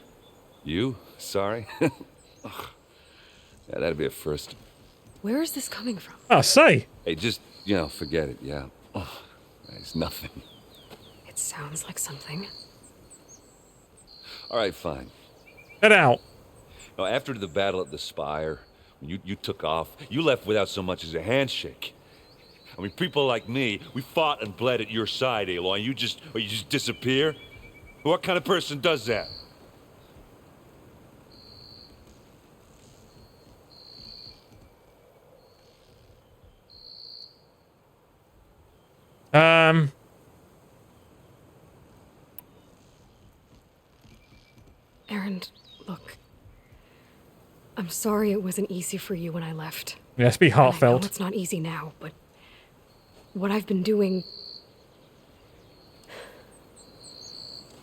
You? Sorry? Ugh. Yeah, that'd be a first. Where is this coming from? Oh, say. Hey, just, forget it, yeah. Oh, it's nothing. It sounds like something. All right, fine. Get out. Now, after the battle at the Spire, when you took off, you left without so much as a handshake. I mean, people like me, we fought and bled at your side, Aloy. You just disappear? What kind of person does that? Errand, look. I'm sorry it wasn't easy for you when I left. Let's be And I know heartfelt. it's not easy now, but what I've been doing...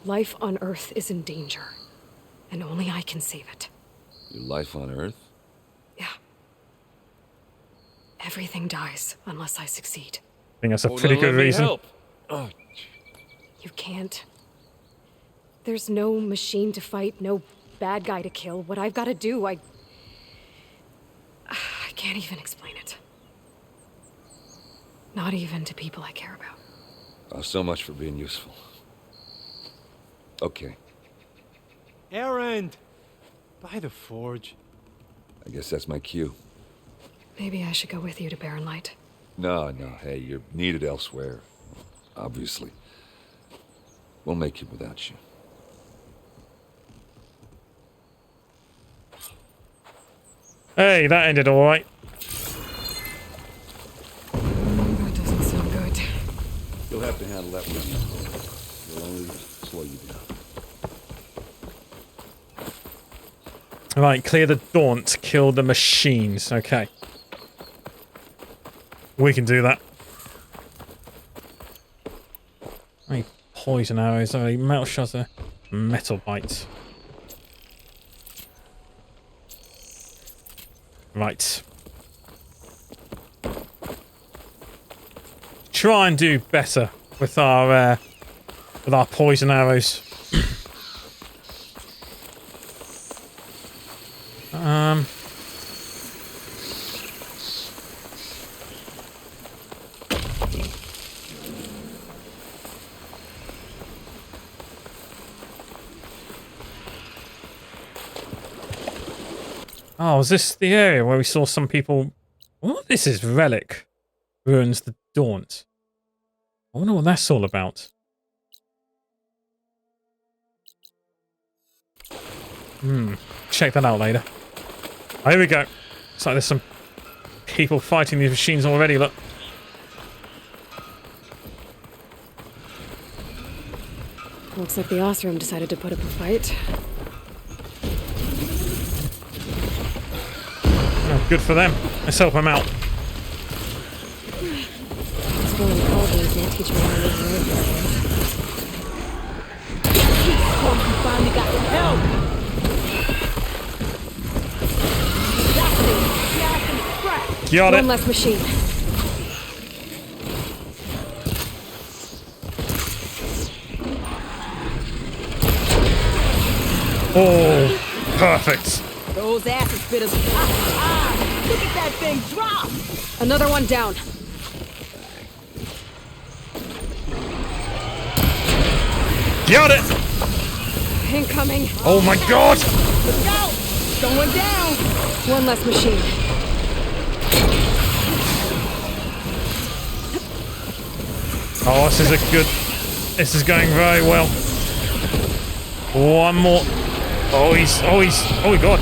Life on Earth is in danger, and only I can save it. Your life on Earth? Yeah. Everything dies unless I succeed. I think that's a pretty good reason. Help. Oh. You can't. There's no machine to fight, no bad guy to kill. What I've got to do, I can't even explain it. Not even to people I care about. Oh, so much for being useful. Okay, Errand! By the forge. I guess that's my cue. Maybe I should go with you to Barren Light. No, hey, you're needed elsewhere. Obviously. We'll make it without you. Hey, that ended all right. That doesn't sound good. You'll have to handle that one. You'll only slow you down. Right, clear the Daunt, kill the machines. Okay. We can do that. Any poison arrows, metal shutter, metal bites. Right. Try and do better with our poison arrows. Oh, is this the area where we saw some people... What? This is Relic. Ruins the Daunt. I wonder what that's all about. Check that out later. Oh, here we go. It's like there's some people fighting these machines already, look. Looks like the Osram decided to put up a fight. Oh, good for them. Let's help them out. Exploring cauldrons may teach me how to live right. You finally got your help! Got it. One less machine. Oh, perfect. Those asses bit us. Look at that thing drop! Another one down. Got it. Incoming. Oh my god. Let's go! Going down! One less machine. Oh, this is a good... This is going very well. One more. Oh, oh god.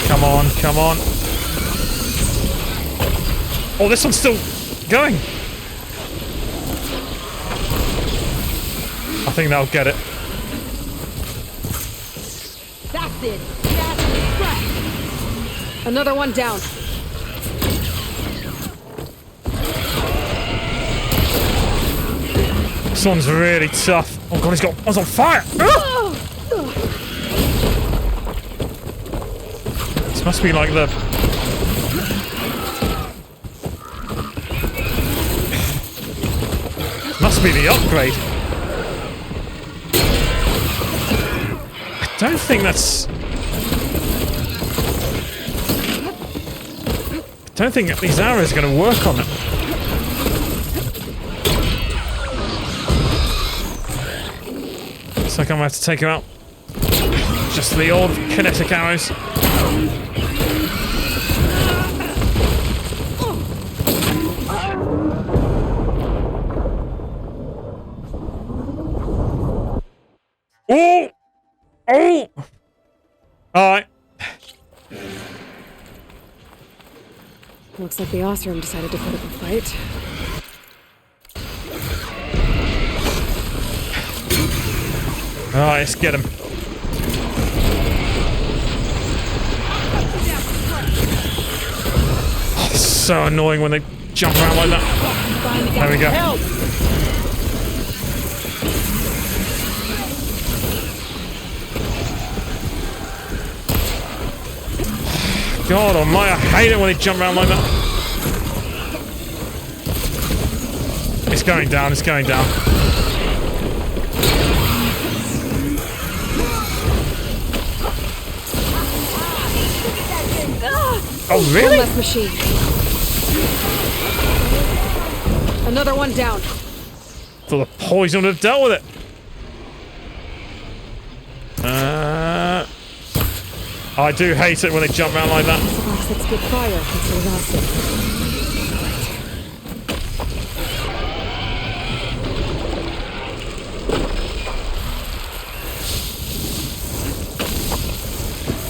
Come on, come on. Oh, this one's still going. I think that'll get it. That's it! That's it! Another one down. This one's really tough. Oh god, he's got... I was on fire! Ah! This must be like the... Must be the upgrade. I don't think that's... I don't think these arrows are going to work on it. Looks like I'm going to have to take him out. Just the old kinetic arrows. Oh! Oh! Alright. Looks like the Osram decided to put up a fight. Alright, let's get him. Oh, it's so annoying when they jump around like that. There we go. God almighty, I hate it when they jump around like that. It's going down, it's going down. Oh, really? One less machine. Another one down. Thought the poison would have dealt with it. I do hate it when they jump around like that. Let's get fire. That's exhausting.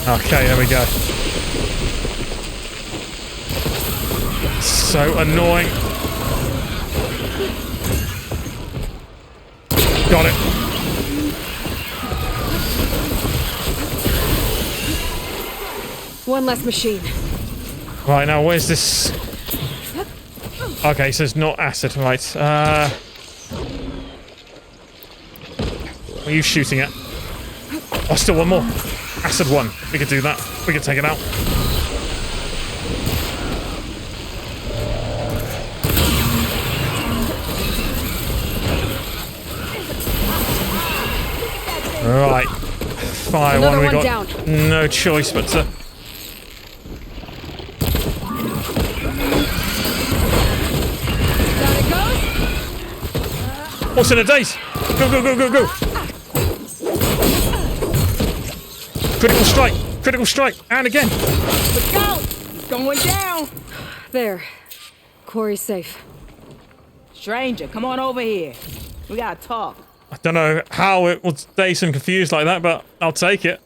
Okay, there we go. So annoying. Got it. One less machine. Right, now where's this? Okay, so it's not acid, right. What are you shooting at? Oh, still one more. Acid one. We could do that. We could take it out. Right. Fire Another one. We one got down. no choice but to... Down it goes. What's in a daze? Go, go, go, go, go. Critical strike! Critical strike! And again! Look out! He's going down! There. Quarry's safe. Stranger, come on over here. We gotta talk. I don't know how it was dazed and confused like that, but I'll take it.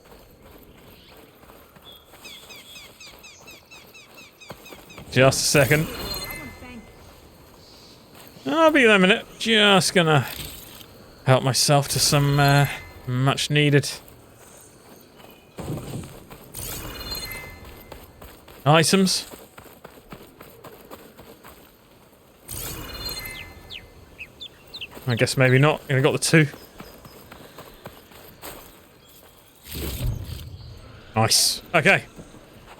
Just a second. I'll be there in a minute. Just gonna help myself to some much needed items. I guess maybe not. I got the 2. Nice. Okay.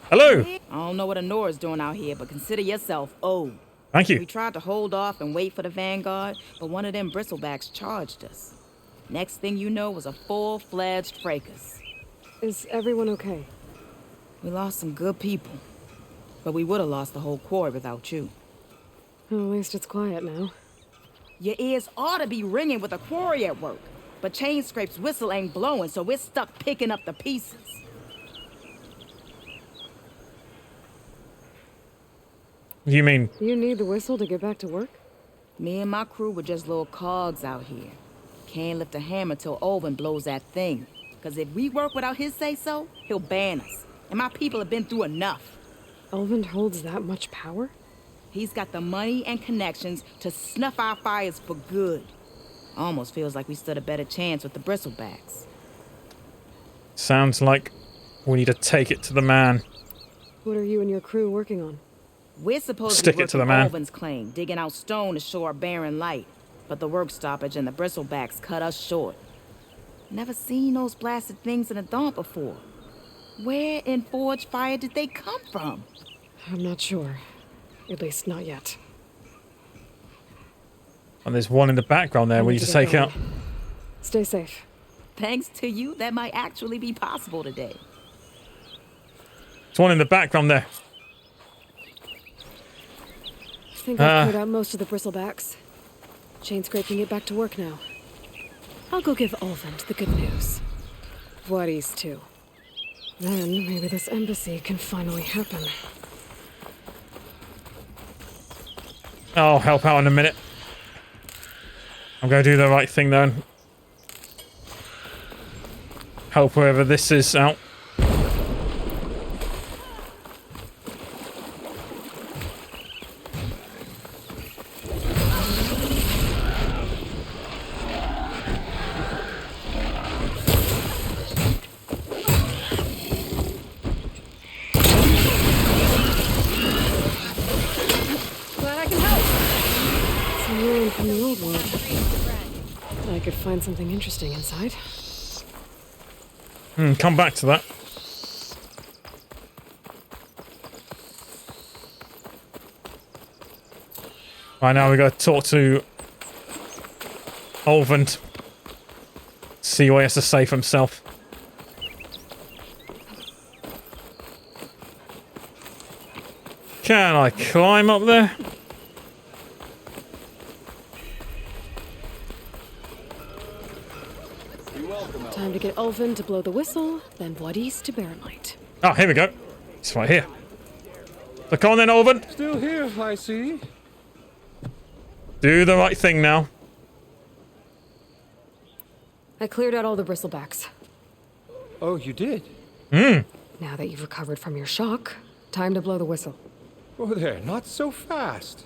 Hello. I don't know what Honora's doing out here, but consider yourself owed. Thank you. We tried to hold off and wait for the Vanguard, but one of them bristlebacks charged us. Next thing you know was a full-fledged fracas. Is everyone okay? We lost some good people, but we would have lost the whole quarry without you. Well, at least it's quiet now. Your ears ought to be ringing with a quarry at work, but Chainscrape's whistle ain't blowing, so we're stuck picking up the pieces. You mean? You need the whistle to get back to work? Me and my crew were just little cogs out here. Can't lift a hammer till Olvin blows that thing. Because if we work without his say-so, he'll ban us. And my people have been through enough. Olvin holds that much power? He's got the money and connections to snuff our fires for good. Almost feels like we stood a better chance with the bristlebacks. Sounds like we need to take it to the man. What are you and your crew working on? We're supposed Stick to be it to the working man. Olvin's claim, digging out stone to show our barren light. But the work stoppage and the bristlebacks cut us short. Never seen those blasted things in the dawn before. Where in Forge Fire did they come from? I'm not sure. At least not yet. And there's one in the background there we need to take out. Stay safe. Thanks to you, that might actually be possible today. There's one in the background there. I think I've cleared out most of the bristlebacks. Chainscrape can get back to work now. I'll go give Olvin the good news. Voorhees too. Then maybe this embassy can finally happen. I'll help out in a minute. I'm going to do the right thing though. And help whoever this is out. From the old world. I could find something interesting inside. Come back to that. Right, now we got to talk to Olvin. See what he has to say for himself. Can I climb up there? Time to get Olvin to blow the whistle, then Voorhees to bear light. Oh, here we go. It's right here. Look on then, Olvin. Still here, I see. Do the right thing now. I cleared out all the bristlebacks. Oh, you did? Now that you've recovered from your shock, time to blow the whistle. Oh, there, not so fast.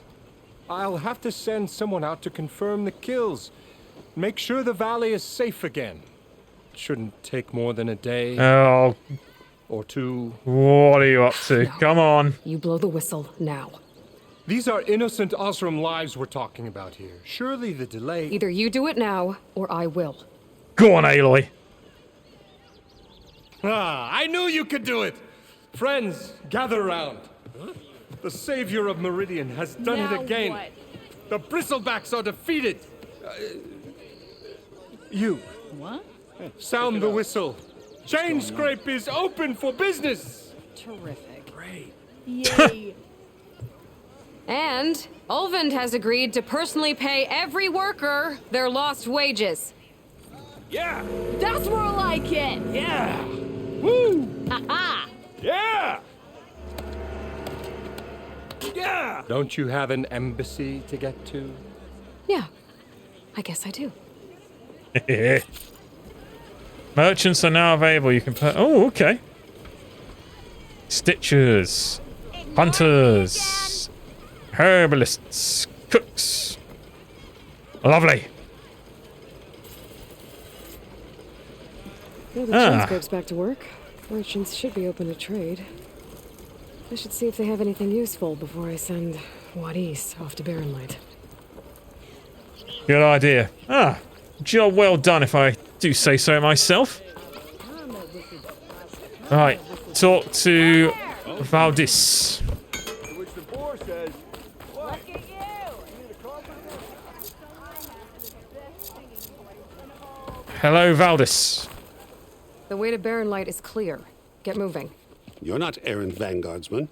I'll have to send someone out to confirm the kills. Make sure the valley is safe again. Shouldn't take more than a day. Oh. Or two. What are you up to? No. Come on. You blow the whistle now. These are innocent Osram lives we're talking about here. Surely the delay... Either you do it now, or I will. Go on, Aloy. Ah, I knew you could do it! Friends, gather around. The savior of Meridian has done it again. What? The bristlebacks are defeated. You. What? Sound the whistle. Chainscrape is open for business. Terrific. Great. Yay. And Olvin has agreed to personally pay every worker their lost wages. Yeah. That's more like it. Yeah. Woo! Ha-ha! Yeah! Yeah! Don't you have an embassy to get to? Yeah, I guess I do. Merchants are now available. You can put. Oh, okay. Stitchers, hunters, herbalists, cooks. Lovely. Now the Chainscrape's back to work. Merchants should be open to trade. I should see if they have anything useful before I send Wadis off to Barren Light. Good idea. Ah, job well done if I do say so myself. Right, talk to Valdis. Which the boar says, what? Hello, Valdis. The way to Barren Light is clear. Get moving. You're not errant vanguardsman.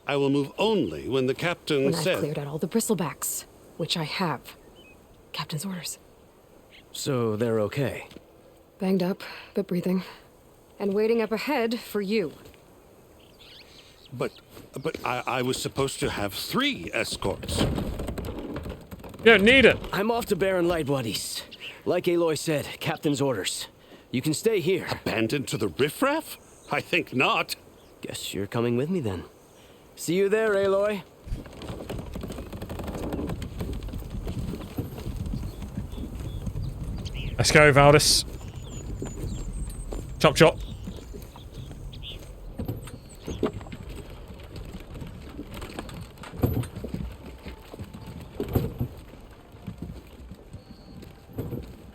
I will move only when the captain When says... I've cleared out all the bristlebacks, which I have. Captain's orders. So they're okay. Banged up, but breathing. And waiting up ahead for you. But I was supposed to have 3 escorts. You don't need it. I'm off to Barren Light, Wadis. Like Aloy said, captain's orders. You can stay here. Abandoned to the riffraff? I think not. Guess you're coming with me then. See you there, Aloy. Let's go, Valdis. Chop, chop.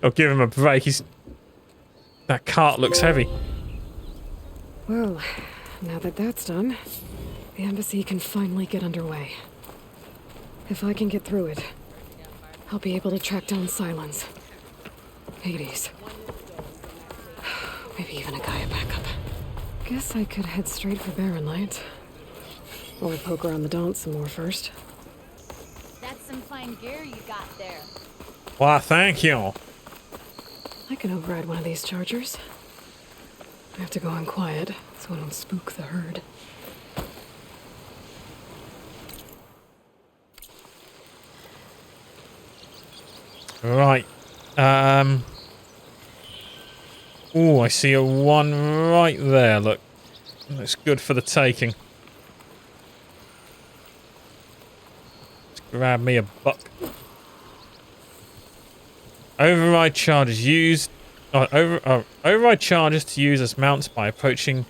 Oh, give him a break. That cart looks heavy. Well, now that that's done, the embassy can finally get underway. If I can get through it, I'll be able to track down Silence. Hades. Maybe even a Gaia backup. Guess I could head straight for Barren Light. Or poke around the Daunt some more first. That's some fine gear you got there. Why, thank you. I can override one of these chargers. I have to go in quiet, so I don't spook the herd. Right. Oh, I see a one right there. Look. Looks good for the taking. Let's grab me a buck. Override charges used. Override charges to use as mounts by approaching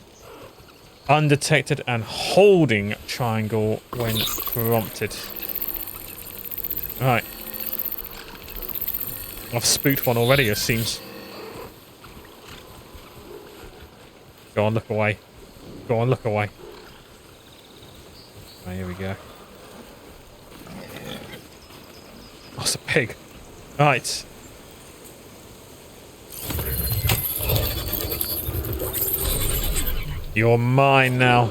undetected and holding triangle when prompted. Right. I've spooked one already, it seems. Go on, look away. Go on, look away. Oh, here we go. Oh, it's a pig. Right. You're mine now.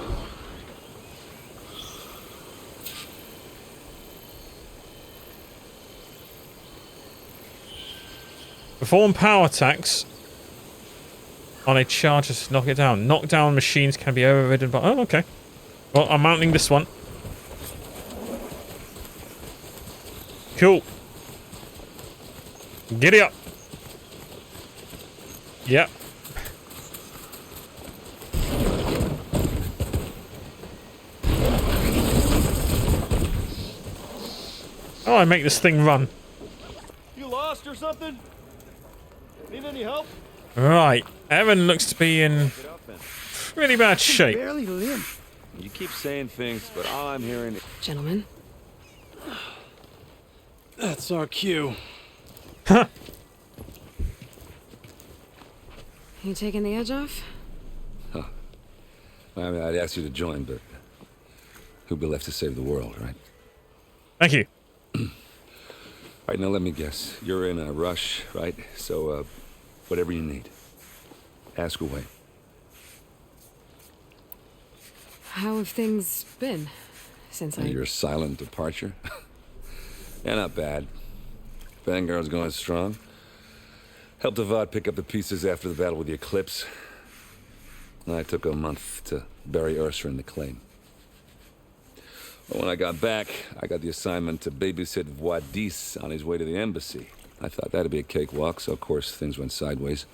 Perform power attacks on a charge to knock it down. Knockdown machines can be overridden by... Oh, okay. Well, I'm mounting this one. Cool. Giddy up. Yep. Oh, I make this thing run. You lost or something? Need any help? Right. Evan looks to be in pretty bad shape. Barely limp. You keep saying things, but all I'm hearing is... Gentlemen. That's our cue. Huh. You taking the edge off? Huh. I mean, I'd ask you to join, but who'd be left to save the world, right? Thank you. All right, now let me guess. You're in a rush, right? So, whatever you need. Ask away. How have things been since Your silent departure? Yeah, not bad. Vanguard's going strong. Helped Avad pick up the pieces after the battle with the Eclipse. and I took a month to bury Ursa in the claim. But when I got back, I got the assignment to babysit Wadis on his way to the embassy. I thought that'd be a cakewalk, so of course things went sideways.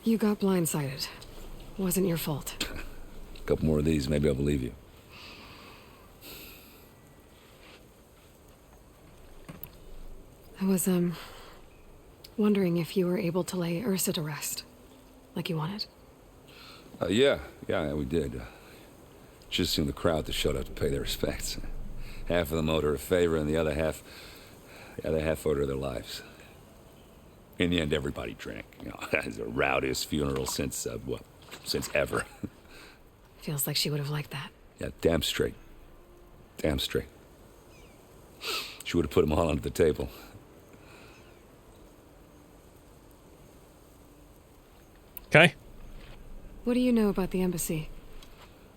You got blindsided. Wasn't your fault. A couple more of these, maybe I'll believe you. I was, wondering if you were able to lay Ursa to rest, like you wanted. Yeah, we did. Just seemed the crowd that showed up to pay their respects. Half of them owed her a favor, and the other half owed her their lives. In the end, everybody drank. You know, it was the rowdiest funeral since ever. Feels like she would have liked that. Yeah, damn straight. Damn straight. She would have put them all under the table. Okay. What do you know about the embassy?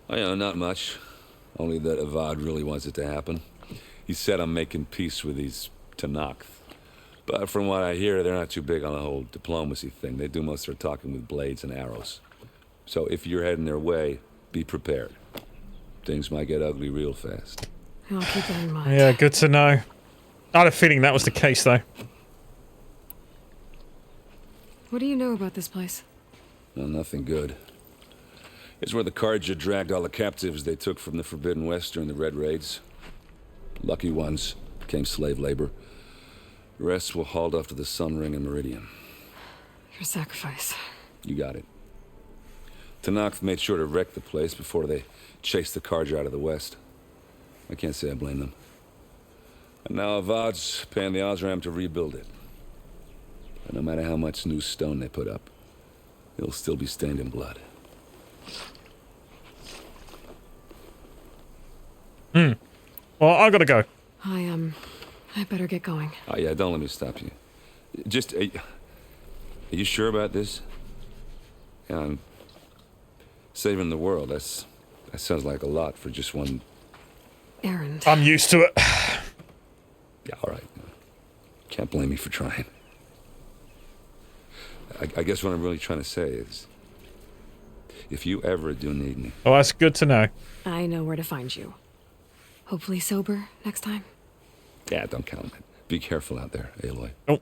Oh, yeah, not much. Only that Avad really wants it to happen. He said I'm making peace with these Tanakh. But from what I hear, they're not too big on the whole diplomacy thing. They do most of their talking with blades and arrows. So if you're heading their way, be prepared. Things might get ugly real fast. I'll keep that in mind. Yeah, good to know. I had a feeling that was the case, though. What do you know about this place? Well, nothing good. It's where the Karja dragged all the captives they took from the Forbidden West during the Red Raids. Lucky ones became slave labor. The rest were hauled off to the Sun Ring and Meridian. Your sacrifice. You got it. Tanakh made sure to wreck the place before they chased the Karja out of the West. I can't say I blame them. And now Avad's paying the Osram to rebuild it. But no matter how much new stone they put up, it'll still be stained in blood. Well, I gotta go. I better get going. Oh, yeah, don't let me stop you. Just, are you sure about this? Yeah, I'm saving the world. That sounds like a lot for just one... Errand. I'm used to it. Yeah, all right. Can't blame me for trying. I guess what I'm really trying to say is, if you ever do need me... Oh, that's good to know. I know where to find you. Hopefully sober next time. Yeah, don't count on it. Be careful out there, Aloy. Oh.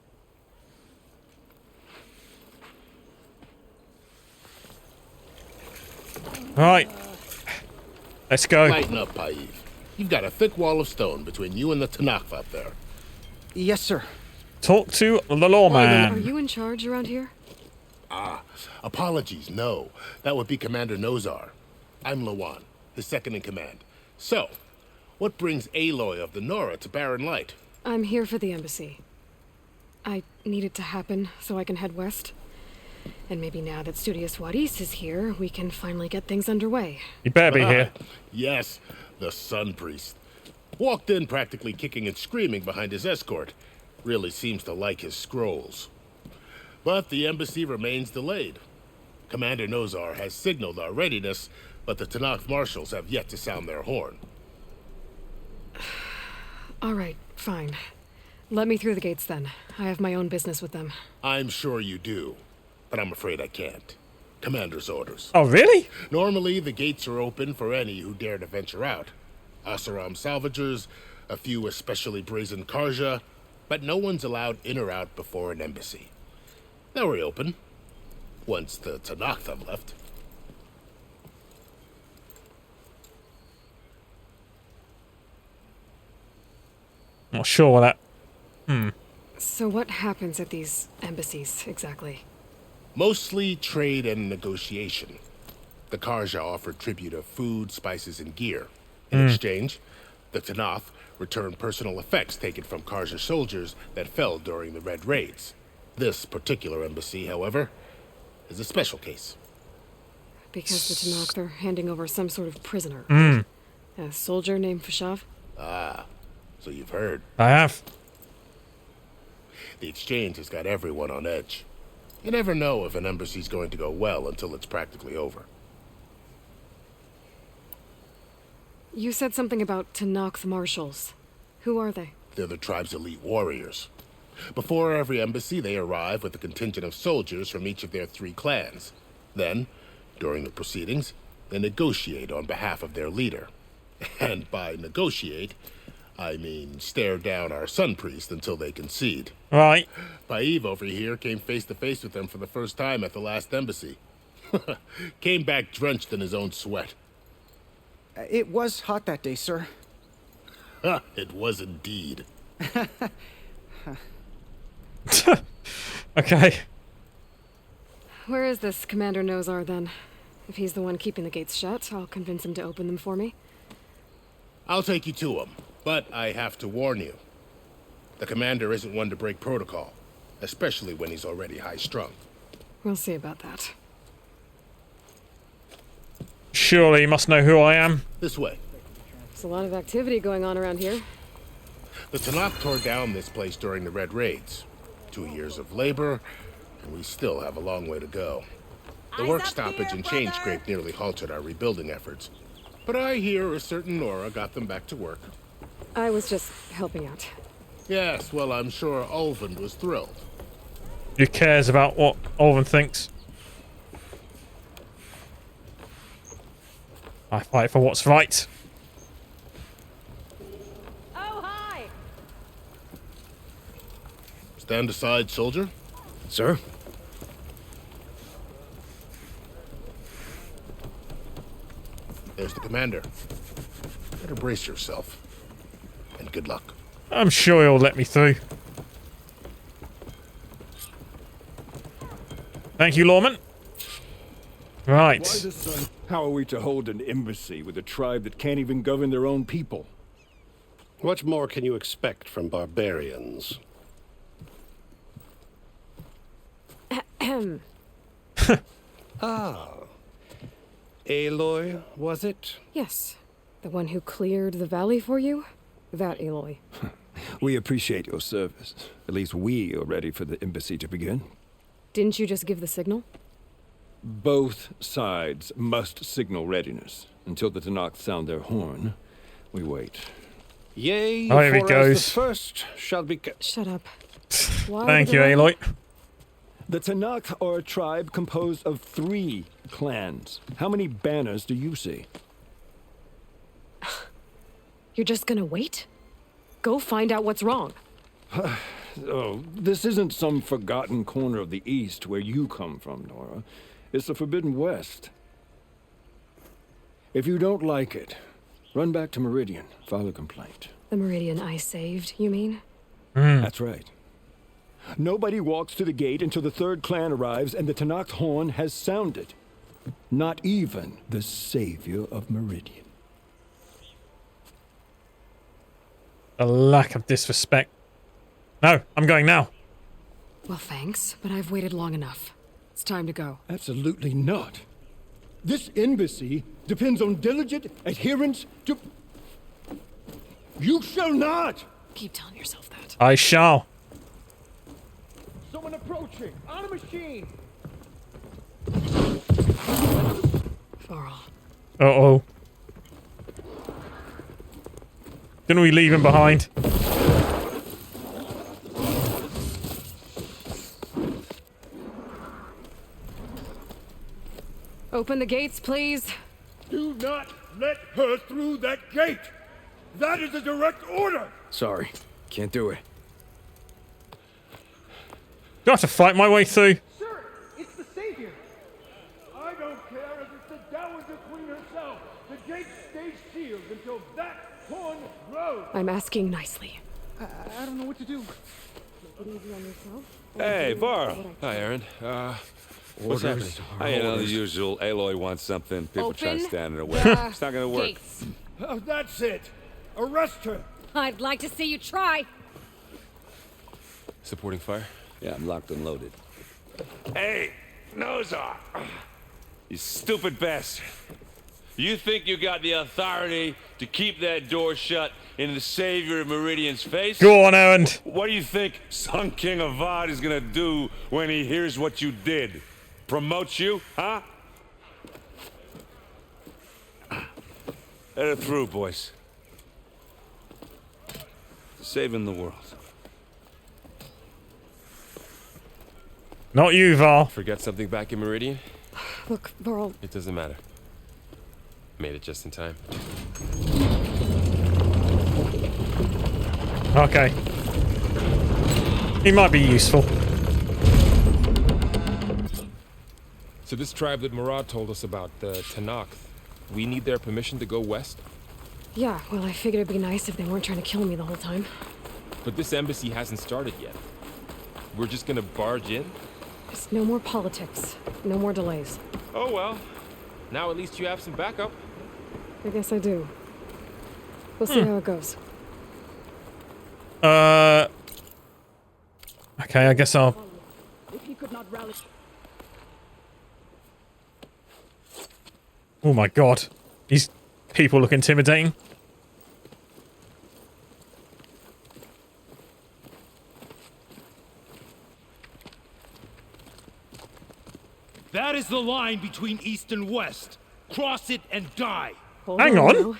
Right. Let's go. Lighten up, Paiv. You've got a thick wall of stone between you and the Tanakh up there. Yes, sir. Talk to the lawman. Are you in charge around here? Apologies, no. That would be Commander Nozar. I'm Lawan, his second in command. So, what brings Aloy of the Nora to Barren Light? I'm here for the embassy. I need it to happen so I can head west. And maybe now that Studious Wadis is here, we can finally get things underway. You better be here. Yes, the Sun Priest. Walked in practically kicking and screaming behind his escort. Really seems to like his scrolls. But the embassy remains delayed. Commander Nozar has signaled our readiness, but the Tanakh marshals have yet to sound their horn. All right, fine. Let me through the gates then. I have my own business with them. I'm sure you do, but I'm afraid I can't. Commander's orders. Oh, really? Normally, the gates are open for any who dare to venture out. Asaram salvagers, a few especially brazen Karja, but no one's allowed in or out before an embassy. They'll reopen, once the Tanakh have left. Not sure what that... So what happens at these embassies, exactly? Mostly trade and negotiation. The Karja offer tribute of food, spices, and gear. In exchange, the Tanakh return personal effects taken from Karja soldiers that fell during the Red Raids. This particular embassy, however, is a special case. Because the Tanakh are handing over some sort of prisoner. A soldier named Fashav? Ah, so you've heard. I have. The exchange has got everyone on edge. You never know if an embassy's going to go well until it's practically over. You said something about Tanakh marshals. Who are they? They're the tribe's elite warriors. Before every embassy, they arrive with a contingent of soldiers from each of their 3 clans. Then, during the proceedings and negotiate on behalf of their leader. And by negotiate, I mean stare down our sun priest until they concede. Right. Paeve over here came face to face with them for the first time at the last embassy. Came back drenched in his own sweat. It was hot that day, sir. It was indeed. Okay. Where is this Commander Nozar, then? If he's the one keeping the gates shut, I'll convince him to open them for me. I'll take you to him, but I have to warn you. The commander isn't one to break protocol, especially when he's already high-strung. We'll see about that. Surely you must know who I am. This way. There's a lot of activity going on around here. The Tanakh tore down this place during the Red Raids. 2 years of labor, and we still have a long way to go. The work stoppage and chain scrape nearly halted our rebuilding efforts. But I hear a certain Nora got them back to work. I was just helping out. Yes, well, I'm sure Ulvin was thrilled. Who cares about what Olven thinks? I fight for what's right. Oh, hi! Stand aside, soldier. Sir? There's the commander. Better brace yourself. And good luck. I'm sure he'll let me through. Thank you, Lawman. Right. Why the sun? How are we to hold an embassy with a tribe that can't even govern their own people? What more can you expect from barbarians? Ahem. Ah. Aloy, was it? Yes. The one who cleared the valley for you? That Aloy. We appreciate your service. At least we are ready for the embassy to begin. Didn't you just give the signal? Both sides must signal readiness. Until the Tanakh sound their horn, we wait. Yea, Oh, here he for as goes. the first shall be... Shut up. Why Thank did you, I- Aloy. The Tanakh are a tribe composed of 3 clans. How many banners do you see? You're just gonna wait? Go find out what's wrong. Oh, this isn't some forgotten corner of the East where you come from, Nora. It's the Forbidden West. If you don't like it, run back to Meridian, file a complaint. The Meridian I saved, you mean? That's right. Nobody walks to the gate until the 3rd clan arrives and the Tanakh horn has sounded. Not even the savior of Meridian. A lack of disrespect. No, I'm going now. Well, thanks, but I've waited long enough. It's time to go. Absolutely not. This embassy depends on diligent adherence to... You shall not! Keep telling yourself that. I shall. Someone approaching! On a machine! Farrell. Uh-oh. Didn't we leave him behind? Open the gates, please. Do not let her through that gate! That is a direct order! Sorry, can't do it. Do I have to fight my way through? Sir, it's the Savior! I don't care if it's the Dowager Queen herself! The gate stays sealed until that horn grows! I'm asking nicely. I don't know what to do. Take it easy on yourself. Hey, Varl. Hi, Aaron. What's happening? You know, the usual. Aloy wants something. People try to Open stand in her way. the It's not gonna work. gates. Oh, that's it! Arrest her! I'd like to see you try. Supporting fire? Yeah, I'm locked and loaded. Hey, Nozar! You stupid bastard. You think you got the authority to keep that door shut in the savior of Meridian's face? Go on, Errand. What do you think Sun King Avad is gonna do when he hears what you did? Promote you, huh? Let her through, boys. Saving the world. Not you, Val. Forget something back in Meridian? Look, Varl. It doesn't matter. Made it just in time. Okay. He might be useful. So this tribe that Murad told us about, the Tanakh, we need their permission to go west? Yeah, well, I figured it'd be nice if they weren't trying to kill me the whole time. But this embassy hasn't started yet. We're just gonna barge in? Just no more politics. No more delays. Oh well. Now at least you have some backup. I guess I do. We'll see how it goes. Okay, I guess I'll... If he could not rally... Oh my god. These people look intimidating. That is the line between east and west. Cross it and die. Hang on. Now.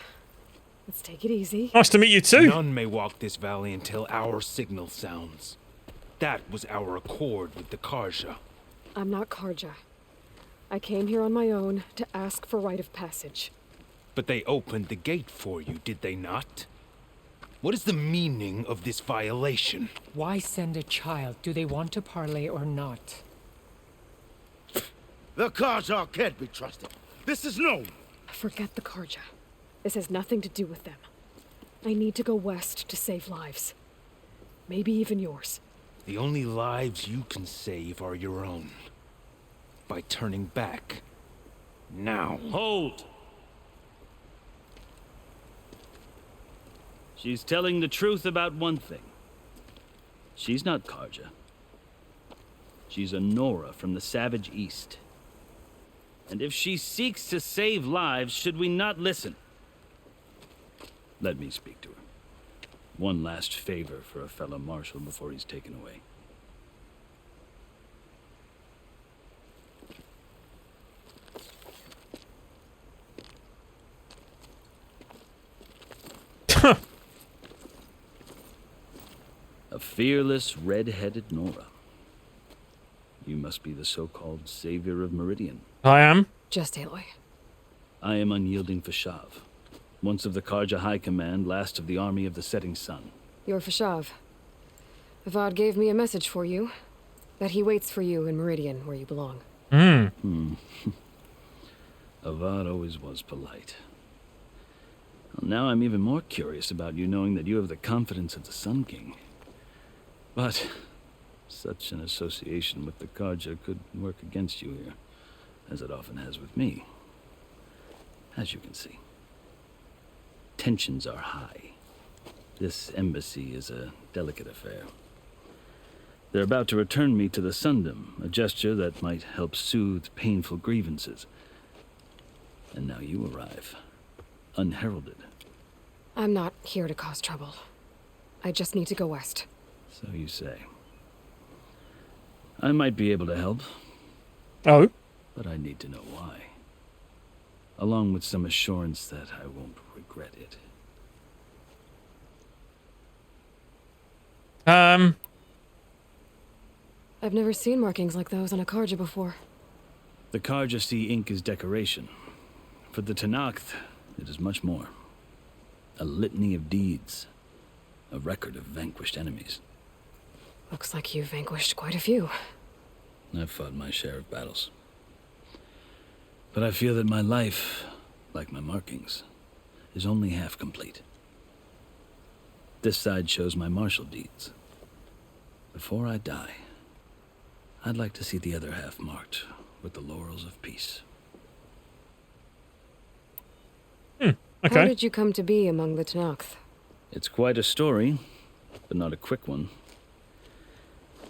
Let's take it easy. Nice to meet you too. None may walk this valley until our signal sounds. That was our accord with the Karja. I'm not Karja. I came here on my own to ask for rite of passage. But they opened the gate for you, did they not? What is the meaning of this violation? Why send a child? Do they want to parley or not? The Karja can't be trusted. This is known. Forget the Karja. This has nothing to do with them. I need to go west to save lives. Maybe even yours. The only lives you can save are your own. By turning back. Now. Hold! She's telling the truth about one thing. She's not Karja. She's a Nora from the Savage East. And if she seeks to save lives, should we not listen? Let me speak to her. One last favor for a fellow marshal before he's taken away. A fearless, red-headed Nora. You must be the so-called savior of Meridian. I am. Just Aloy. I am unyielding Fashav. Once of the Karja High Command, last of the army of the setting sun. You're Fashav. Avad gave me a message for you. That he waits for you in Meridian, where you belong. Avad always was polite. Well, now I'm even more curious about you knowing that you have the confidence of the Sun King. But such an association with the Karja could work against you here, as it often has with me. As you can see. Tensions are high. This embassy is a delicate affair. They're about to return me to the Sundom, a gesture that might help soothe painful grievances. And now you arrive, unheralded. I'm not here to cause trouble. I just need to go west. So you say. I might be able to help. Oh? But I need to know why. Along with some assurance that I won't regret it. I've never seen markings like those on a Karja before. The Karja see ink as decoration. For the Tanakh, it is much more. A litany of deeds. A record of vanquished enemies. Looks like you've vanquished quite a few. I've fought my share of battles. But I feel that my life, like my markings, is only half complete. This side shows my martial deeds. Before I die, I'd like to see the other half marked with the laurels of peace. Okay. How did you come to be among the Tanakh? It's quite a story, but not a quick one.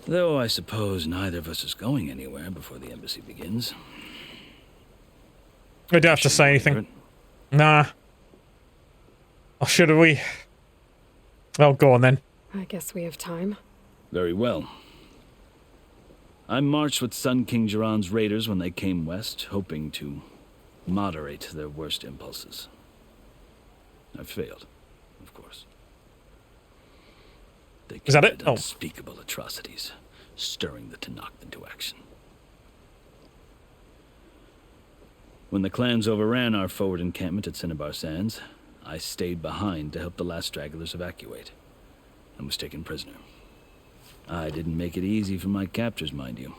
Though I suppose neither of us is going anywhere before the embassy begins. We don't have to say anything. Nah. Or should we? Oh, go on then. I guess we have time. Very well. I marched with Sun King Jiran's raiders when they came west, hoping to moderate their worst impulses. I failed, of course. They Is that it? committed unspeakable atrocities, stirring the Tanakh into action. When the clans overran our forward encampment at Cinnabar Sands, I stayed behind to help the last stragglers evacuate, and was taken prisoner. I didn't make it easy for my captors, mind you.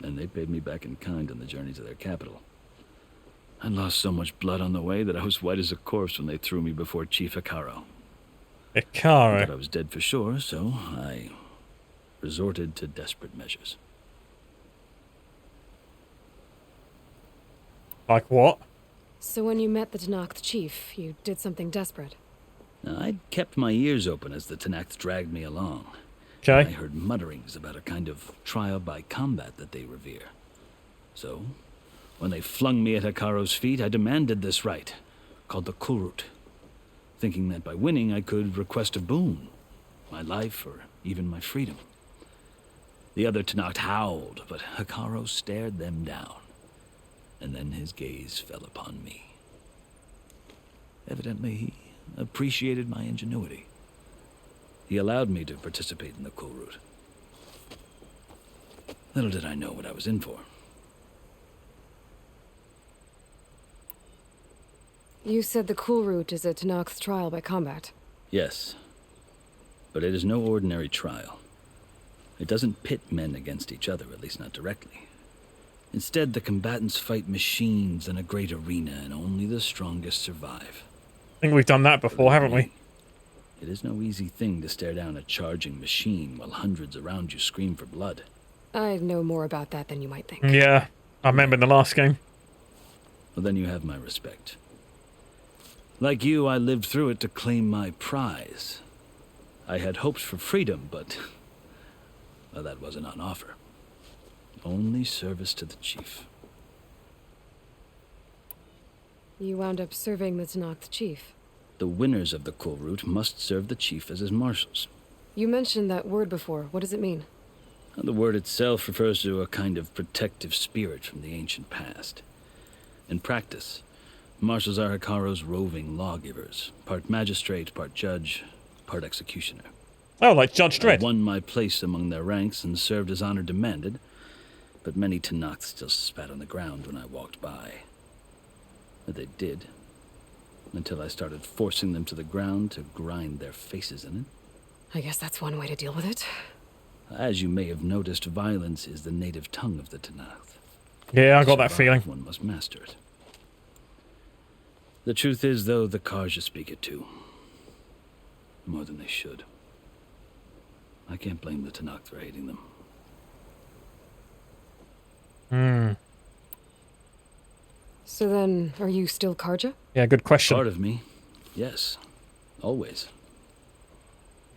And they paid me back in kind on the journey to their capital. I lost so much blood on the way that I was white as a corpse when they threw me before Chief Hikaro. Hikaro? I thought I was dead for sure, so I resorted to desperate measures. Like what? So when you met the Tenakth chief, you did something desperate. Now, I'd kept my ears open as the Tenakth dragged me along. Okay. I heard mutterings about a kind of trial by combat that they revere. So, when they flung me at Hikaro's feet, I demanded this right, called the Kulrut, thinking that by winning I could request a boon, my life or even my freedom. The other Tenakth howled, but Hikaro stared them down, and then his gaze fell upon me. Evidently, he appreciated my ingenuity. He allowed me to participate in the Kulrut. Little did I know what I was in for. You said the Kulrut is a Tenakth trial by combat. Yes, but it is no ordinary trial. It doesn't pit men against each other, at least not directly. Instead, the combatants fight machines in a great arena, and only the strongest survive. I think we've done that before, haven't we? It is no easy thing to stare down a charging machine while hundreds around you scream for blood. I know more about that than you might think. Yeah, I remember in the last game. Well, then you have my respect. Like you, I lived through it to claim my prize. I had hopes for freedom, but well, that wasn't on offer. Only service to the chief. You wound up serving the Tenakth chief. The winners of the Kulrut must serve the chief as his marshals. You mentioned that word before. What does it mean? The word itself refers to a kind of protective spirit from the ancient past. In practice, marshals are Hikaro's roving lawgivers, part magistrate, part judge, part executioner. Oh, like Judge Dredd. I won my place among their ranks and served as honor demanded, but many Tenakth still spat on the ground when I walked by. But they did, until I started forcing them to the ground to grind their faces in it. I guess that's one way to deal with it. As you may have noticed, violence is the native tongue of the Tenakth. Yeah, I got that feeling. One must master it. The truth is, though, the Karja speak it too. More than they should. I can't blame the Tenakth for hating them. So then, are you still Karja? Yeah, good question. Part of me, yes. Always.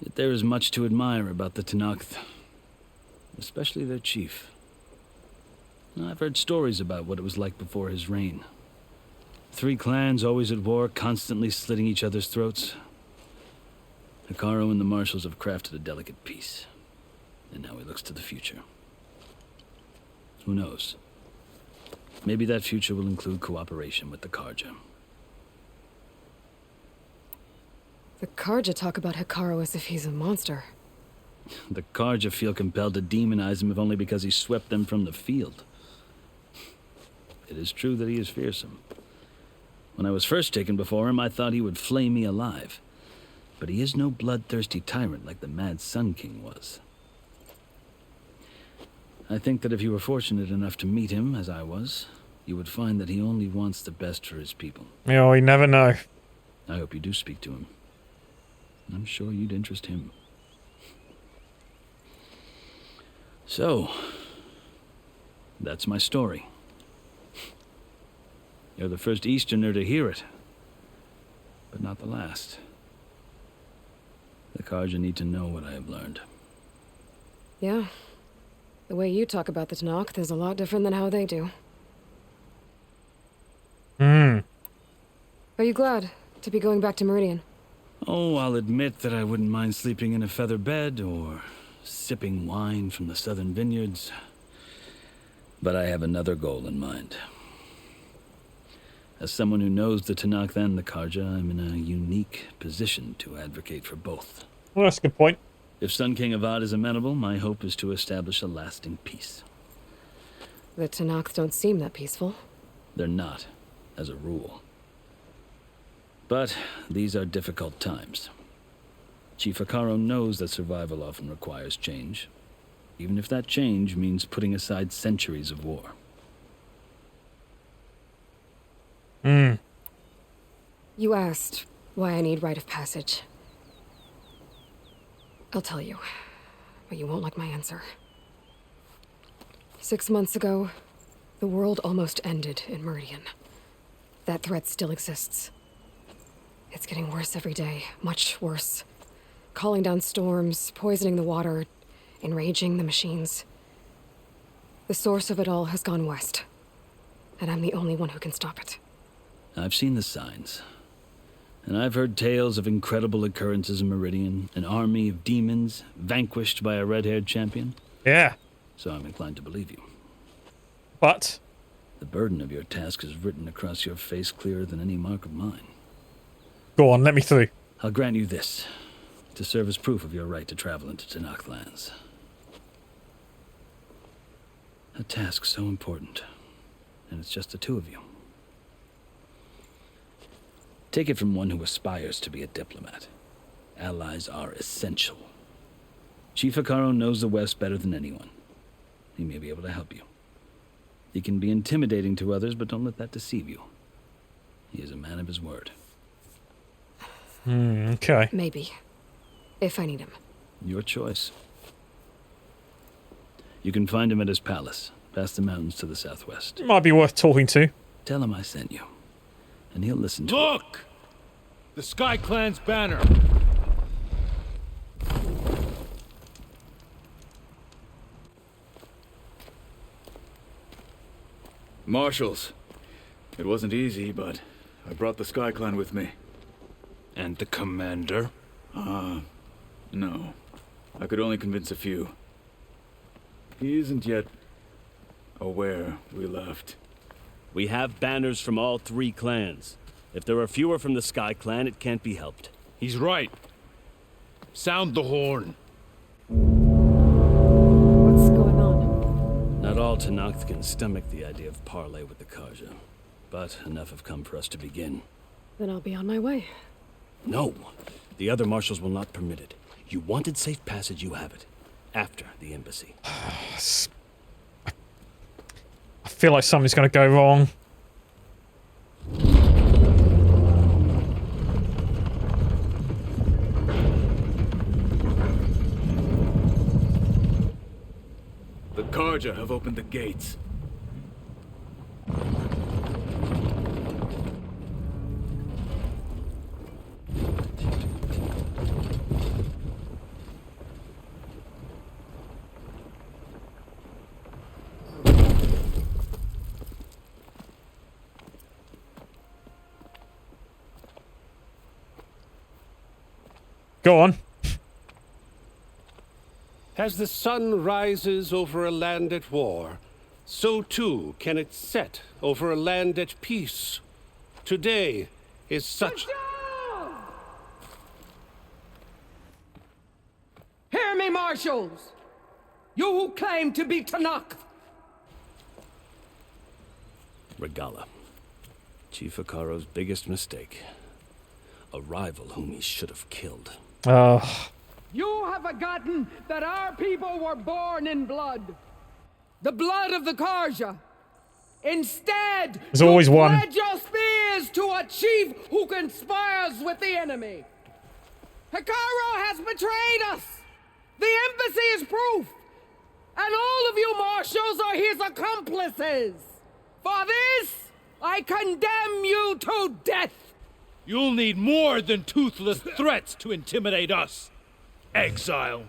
Yet there is much to admire about the Tenakth. Especially their chief. I've heard stories about what it was like before his reign. 3 clans always at war, constantly slitting each other's throats. Hikaro and the marshals have crafted a delicate peace. And now he looks to the future. Who knows? Maybe that future will include cooperation with the Karja. The Karja talk about Hikaro as if he's a monster. The Karja feel compelled to demonize him if only because he swept them from the field. It is true that he is fearsome. When I was first taken before him, I thought he would flay me alive. But he is no bloodthirsty tyrant like the Mad Sun King was. I think that if you were fortunate enough to meet him, as I was, you would find that he only wants the best for his people. Yeah, we never know. I hope you do speak to him. I'm sure you'd interest him. So, that's my story. You're the first Easterner to hear it, but not the last. The Karja need to know what I have learned. Yeah. The way you talk about the Tenakth is a lot different than how they do. Are you glad to be going back to Meridian? Oh, I'll admit that I wouldn't mind sleeping in a feather bed or sipping wine from the southern vineyards. But I have another goal in mind. As someone who knows the Tenakth and the Karja, I'm in a unique position to advocate for both. Well, that's a good point. If Sun King Avad is amenable, my hope is to establish a lasting peace. The Tenakth don't seem that peaceful. They're not, as a rule. But these are difficult times. Chief Akaro knows that survival often requires change, even if that change means putting aside centuries of war. You asked why I need rite of passage. I'll tell you, but you won't like my answer. 6 months ago, the world almost ended in Meridian. That threat still exists. It's getting worse every day, much worse. Calling down storms, poisoning the water, enraging the machines. The source of it all has gone west, and I'm the only one who can stop it. I've seen the signs. And I've heard tales of incredible occurrences in Meridian, an army of demons vanquished by a red-haired champion. Yeah. So I'm inclined to believe you. But the burden of your task is written across your face clearer than any mark of mine. Go on, let me through. I'll grant you this, to serve as proof of your right to travel into Tanakh lands. A task so important, and it's just the two of you. Take it from one who aspires to be a diplomat. Allies are essential. Chief Akaro knows the West better than anyone. He may be able to help you. He can be intimidating to others, but don't let that deceive you. He is a man of his word. Okay. Maybe. If I need him. Your choice. You can find him at his palace, past the mountains to the southwest. Might be worth talking to. Tell him I sent you, and he'll listen to Look! The Sky Clan's banner. Marshals. It wasn't easy, but I brought the Sky Clan with me. And the commander? No. I could only convince a few. He isn't yet aware we left. We have banners from all 3 clans. If there are fewer from the Sky Clan, it can't be helped. He's right. Sound the horn. What's going on? Not all Tanakh can stomach the idea of parley with the Karja, but enough have come for us to begin. Then I'll be on my way. No, the other marshals will not permit it. You wanted safe passage, you have it. After the embassy. I feel like something's going to go wrong. The Karja have opened the gates. Go on. As the sun rises over a land at war, so too can it set over a land at peace. Today is such... Hear me, marshals! You who claim to be Tanakh! Regala. Chief Akaro's biggest mistake. A rival whom he should have killed. You have forgotten that our people were born in blood. The blood of the Karja. Instead, there's always one. Pledge your spears to a chief who conspires with the enemy. Akaro has betrayed us. The embassy is proof. And all of you marshals are his accomplices. For this, I condemn you to death. You'll need more than toothless threats to intimidate us. Exile.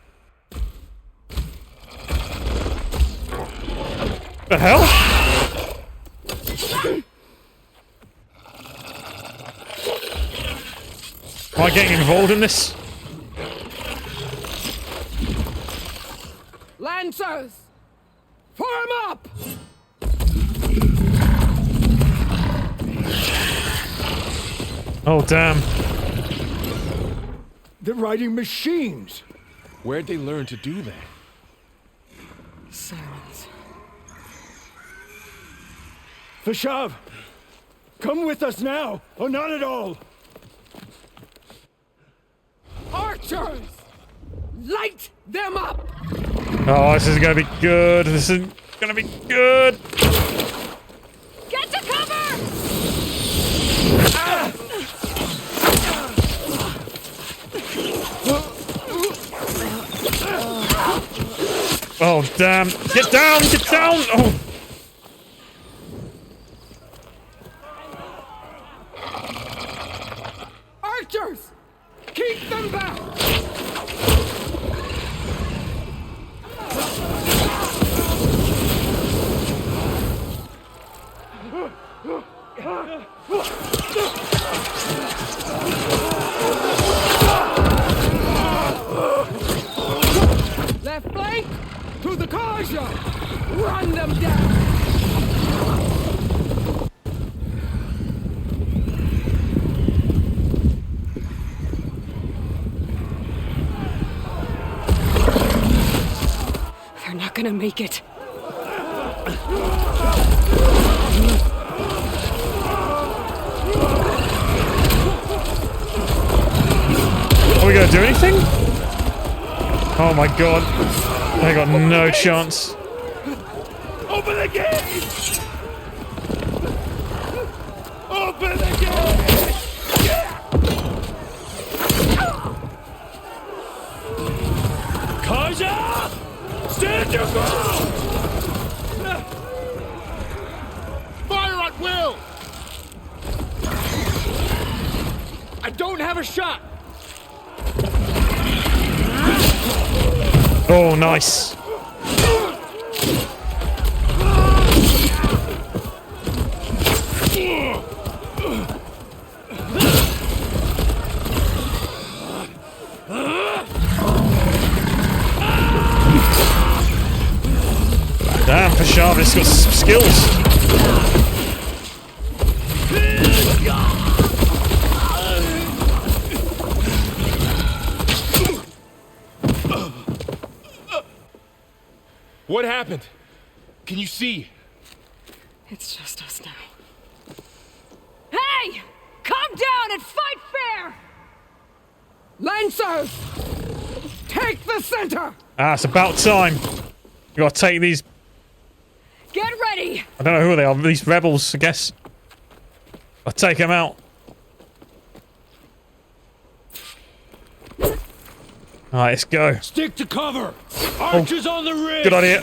The hell? Am I getting involved in this? Lancers! Form up! Oh, damn. They're riding machines. Where'd they learn to do that? Silence. Vashav, come with us now, or not at all. Archers! Light them up! Oh, this is gonna be good. This is gonna be good. Get to cover! Oh, damn. Get down! Get down! Oh. Archers! Keep them back! Left flank! To the Kaja! Run them down! They're not gonna make it. Are we gonna do anything? Oh my god. I got no chance. Open the gate! Open the gate! Kaja! Stand your ground! Fire at will! I don't have a shot! Oh, nice. Damn, Vashav has got some skills. What happened? Can you see? It's just us now. Hey! Come down and fight fair! Lancers! Take the center! Ah, it's about time. We gotta take these. Get ready! I don't know who they are. These rebels, I guess. I'll take them out. Alright, let's go. Stick to cover! Archers on the ridge! Good idea.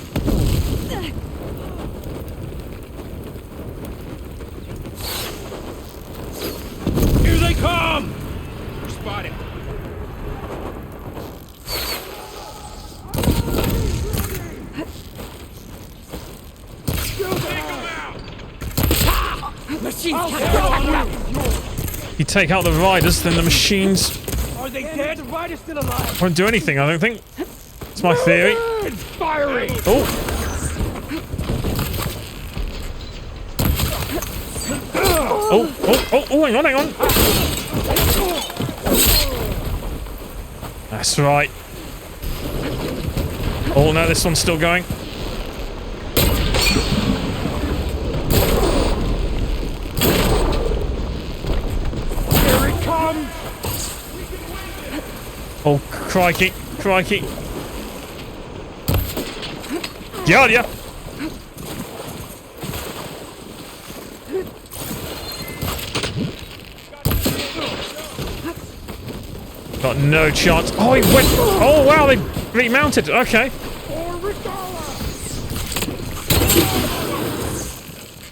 Here they come! We're spotted. You take out the riders, then the machines Are they dead? The rider's still alive. won't do anything, I don't think. It's my theory. It's firing! Oh! Oh, hang on. That's right. Oh, no, this one's still going. Here it comes! Oh, crikey. Yeah. Got no chance. Oh, he went. Oh, wow, they remounted. Okay.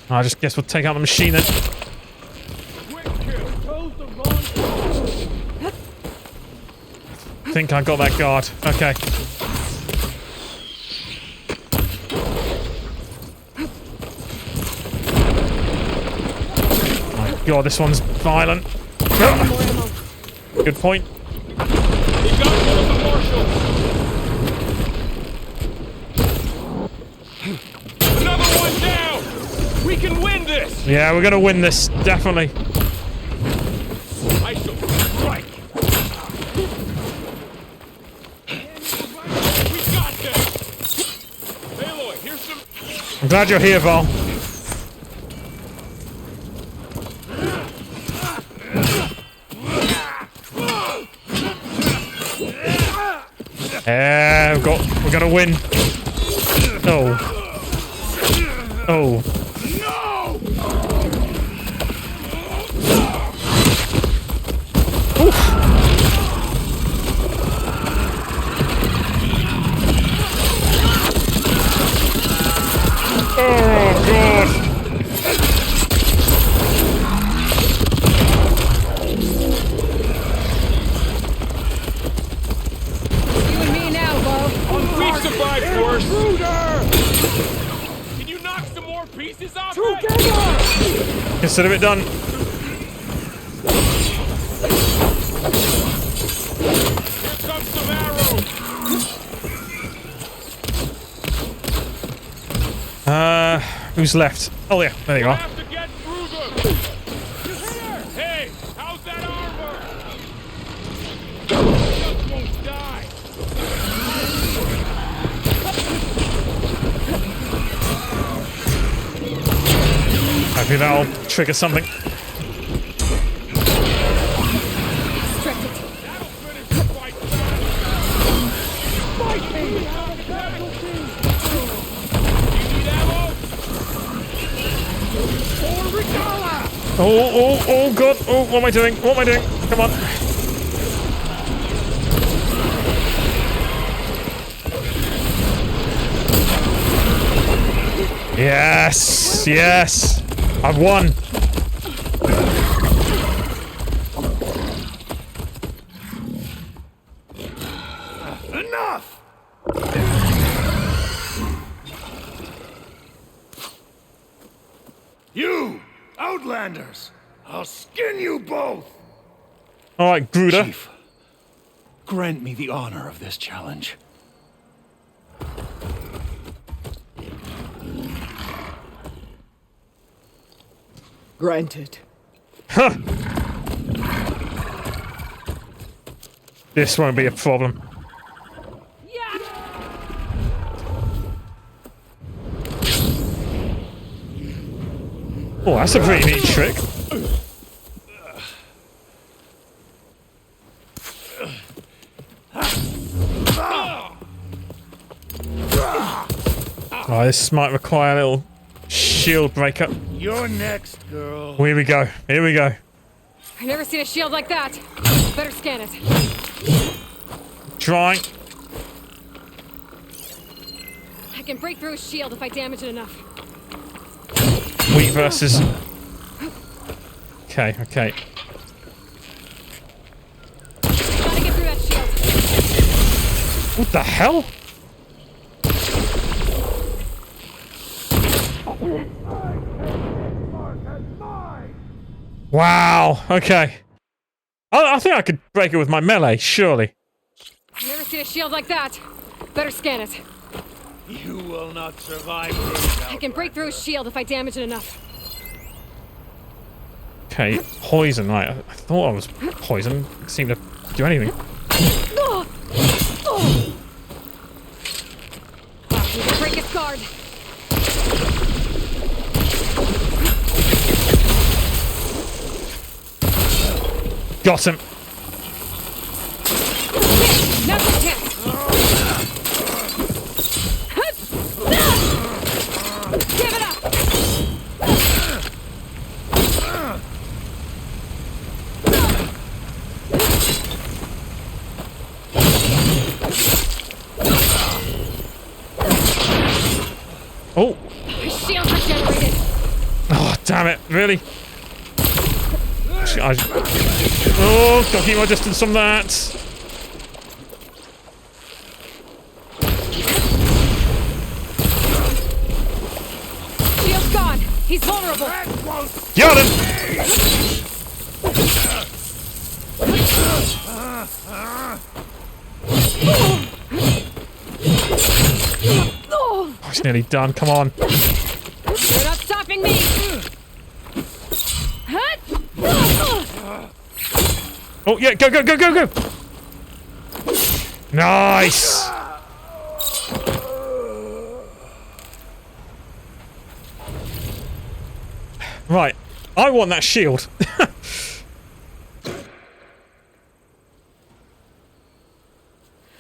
I just guess we'll take out the machine then. I think I got that guard. Okay. My God, this one's violent. Good point. Another one down! We can win this! Yeah, we're gonna win this, definitely. I shall strike! We got this! Aloy, here's some... I'm glad you're here, Val. We're gonna win. Oh. Oh. Oh, God. You and me now, love. We survived worse. Can you knock some more pieces off me? Consider it done. Here comes some arrows. Who's left? Oh yeah, there you are. Have to get through them. Hey, how's that armor? Just won't die. I think that'll trigger something. Oh, God. Oh, what am I doing? What am I doing? Come on. Yes. Yes. I've won. Enough! You! Outlanders! I'll skin you both! All right, Gruder. Chief, grant me the honor of this challenge. Granted. Huh. This won't be a problem. Oh, that's a pretty neat trick. Oh, this might require a little shield breaker. You're next, girl. Here we go. Here we go. I've never seen a shield like that. Better scan it. Trying. I can break through a shield if I damage it enough. Weak versus. Okay, okay. Gotta get through that shield. What the hell? Wow. Okay. I think I could break it with my melee, surely. I've never seen a shield like that. Better scan it. You will not survive. I can break through a shield if I damage it enough. Okay, poison, right. I thought I was poison. It seemed to do anything. Break its guard. Got him. Now's the chance. Give it up. Oh. Shields regenerated. Oh, damn it. Really? Oh, gotta keep my distance from that. Shield's gone. He's vulnerable. Got him. Oh, it's nearly done. Come on. You're not stopping me. Oh, yeah. Go, go, go, go, go. Nice. Right. I want that shield.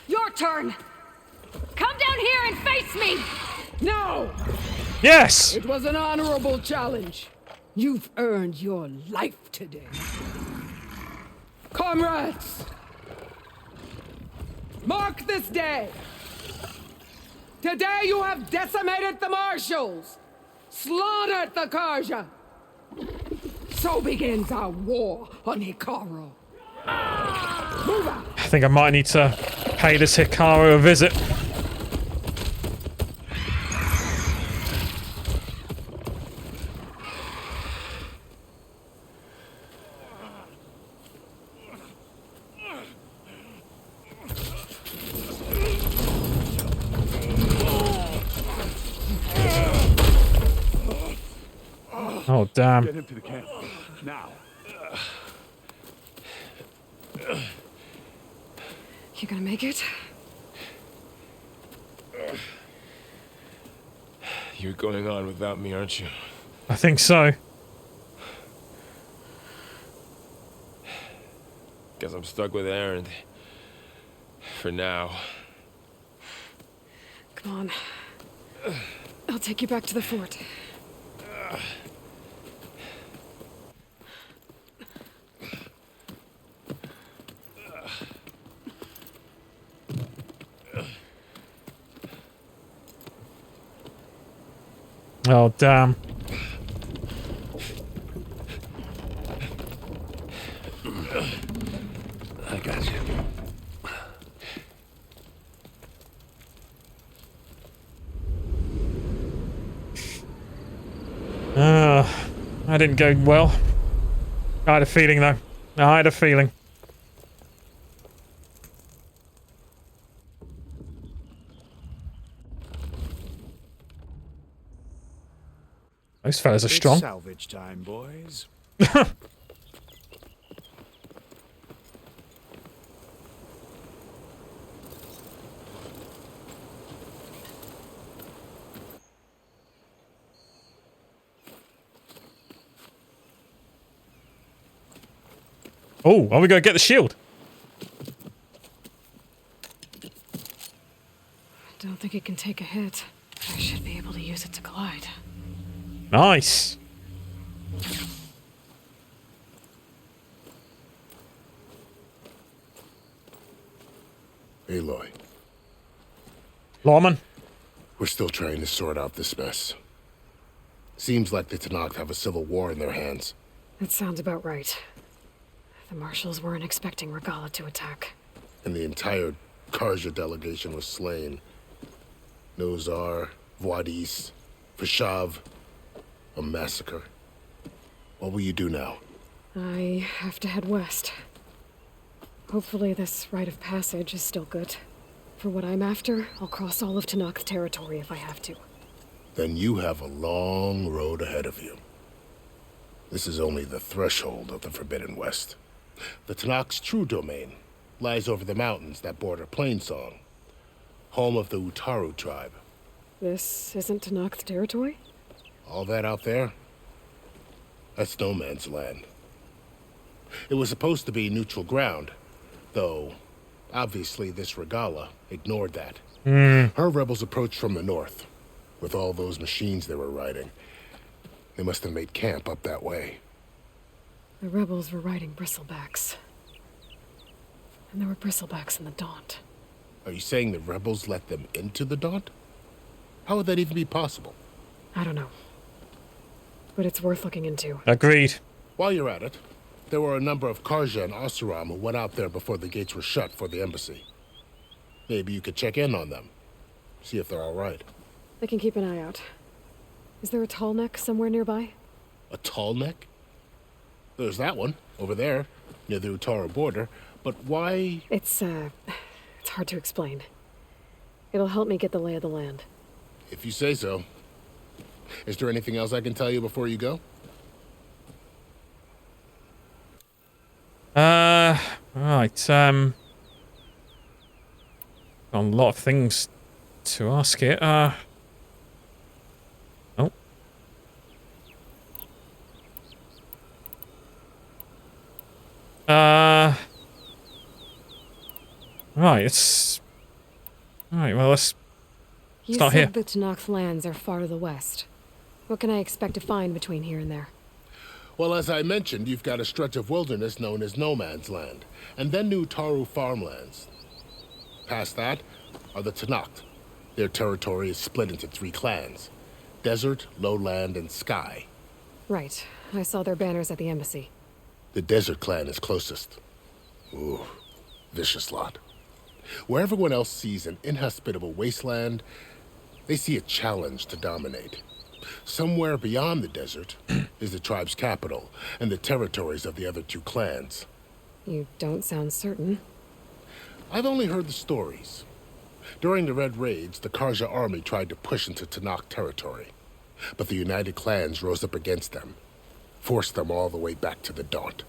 Your turn! Come down here and face me! No! Yes! It was an honorable challenge. You've earned your life today. Comrades! Mark this day! Today you have decimated the marshals, slaughtered the Karja. So begins our war on Hikaru. Move out! I think I might need to pay this Hikaru a visit. Oh, damn. Get him to the camp. Now. You gonna make it? You're going on without me, aren't you? I think so. Guess I'm stuck with Aaron. For now. Come on. I'll take you back to the fort. Oh, damn. I got you. That didn't go well. I had a feeling, though. I had a feeling. Those fellas are strong. It's salvage time, boys. Oh, are we going to get the shield? Don't think it can take a hit. I should be able to use it to glide. Nice. Aloy. Lawman. We're still trying to sort out this mess. Seems like the Tanakh have a civil war in their hands. That sounds about right. The marshals weren't expecting Regala to attack. And the entire Karja delegation was slain. Nozar, Voidis, Fashav. A massacre. What will you do now? I have to head west. Hopefully this rite of passage is still good. For what I'm after, I'll cross all of Tanakh territory if I have to. Then you have a long road ahead of you. This is only the threshold of the Forbidden West. The Tanakh's true domain lies over the mountains that border Plainsong, home of the Utaru tribe. This isn't Tanakh territory? All that out there? That's no man's land. It was supposed to be neutral ground, though obviously this Regala ignored that. Her rebels approached from the north, with all those machines they were riding. They must have made camp up that way. The rebels were riding bristlebacks. And there were bristlebacks in the Daunt. Are you saying the rebels let them into the Daunt? How would that even be possible? I don't know. But it's worth looking into. Agreed. While you're at it, there were a number of Karja and Oseram who went out there before the gates were shut for the embassy. Maybe you could check in on them. See if they're all right. I can keep an eye out. Is there a tall neck somewhere nearby? A tall neck? There's that one, over there, near the Utaru border. But why? It's hard to explain. It'll help me get the lay of the land. If you say so. Is there anything else I can tell you before you go? Right, got a lot of things to ask it. Oh. Right, it's Alright, well, let's You start here. said the Tanakh lands are far to the west. What can I expect to find between here and there? Well, as I mentioned, you've got a stretch of wilderness known as No Man's Land, and then New Taru farmlands. Past that are the Tanakh. Their territory is split into 3 clans: Desert, Lowland, and Sky. Right. I saw their banners at the embassy. The Desert clan is closest. Ooh, vicious lot. Where everyone else sees an inhospitable wasteland, they see a challenge to dominate. Somewhere beyond the desert is the tribe's capital and the territories of the other 2 clans. You don't sound certain. I've only heard the stories. During the Red Raids, the Karja army tried to push into Tanakh territory, but the United Clans rose up against them, forced them all the way back to the Daunt.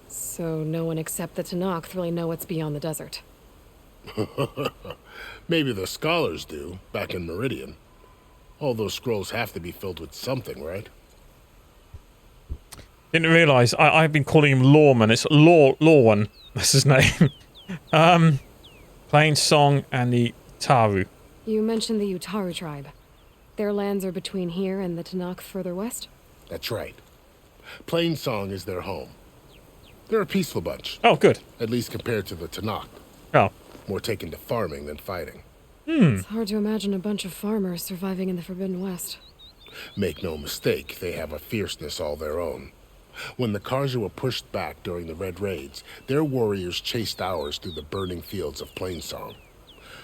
So no one except the Tanakh really know what's beyond the desert. Maybe the scholars do, back in Meridian. All those scrolls have to be filled with something, right? Didn't realise. I've been calling him Lawman. It's Lorwan. That's his name. Plain Song and the Taru. You mentioned the Utaru tribe. Their lands are between here and the Tanakh further west? That's right. Plain Song is their home. They're a peaceful bunch. Oh, good. At least compared to the Tanakh. Oh. More taken to farming than fighting. It's hard to imagine a bunch of farmers surviving in the Forbidden West. Make no mistake, they have a fierceness all their own. When the Karja were pushed back during the Red Raids, their warriors chased ours through the burning fields of Plainsong.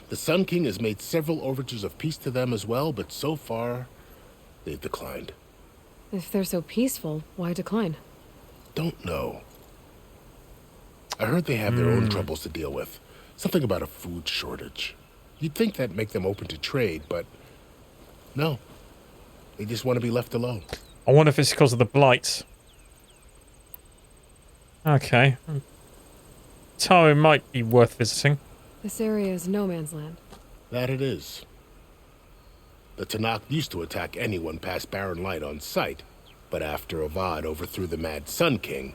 The Sun King has made several overtures of peace to them as well, but so far, they've declined. If they're so peaceful, why decline? Don't know. I heard they have their own troubles to deal with. Something about a food shortage. You'd think that'd make them open to trade, but no. They just want to be left alone. I wonder if it's because of the blight. Okay. Taru might be worth visiting. This area is no man's land. That it is. The Tanakh used to attack anyone past Barren Light on sight, but after Avad overthrew the Mad Sun King,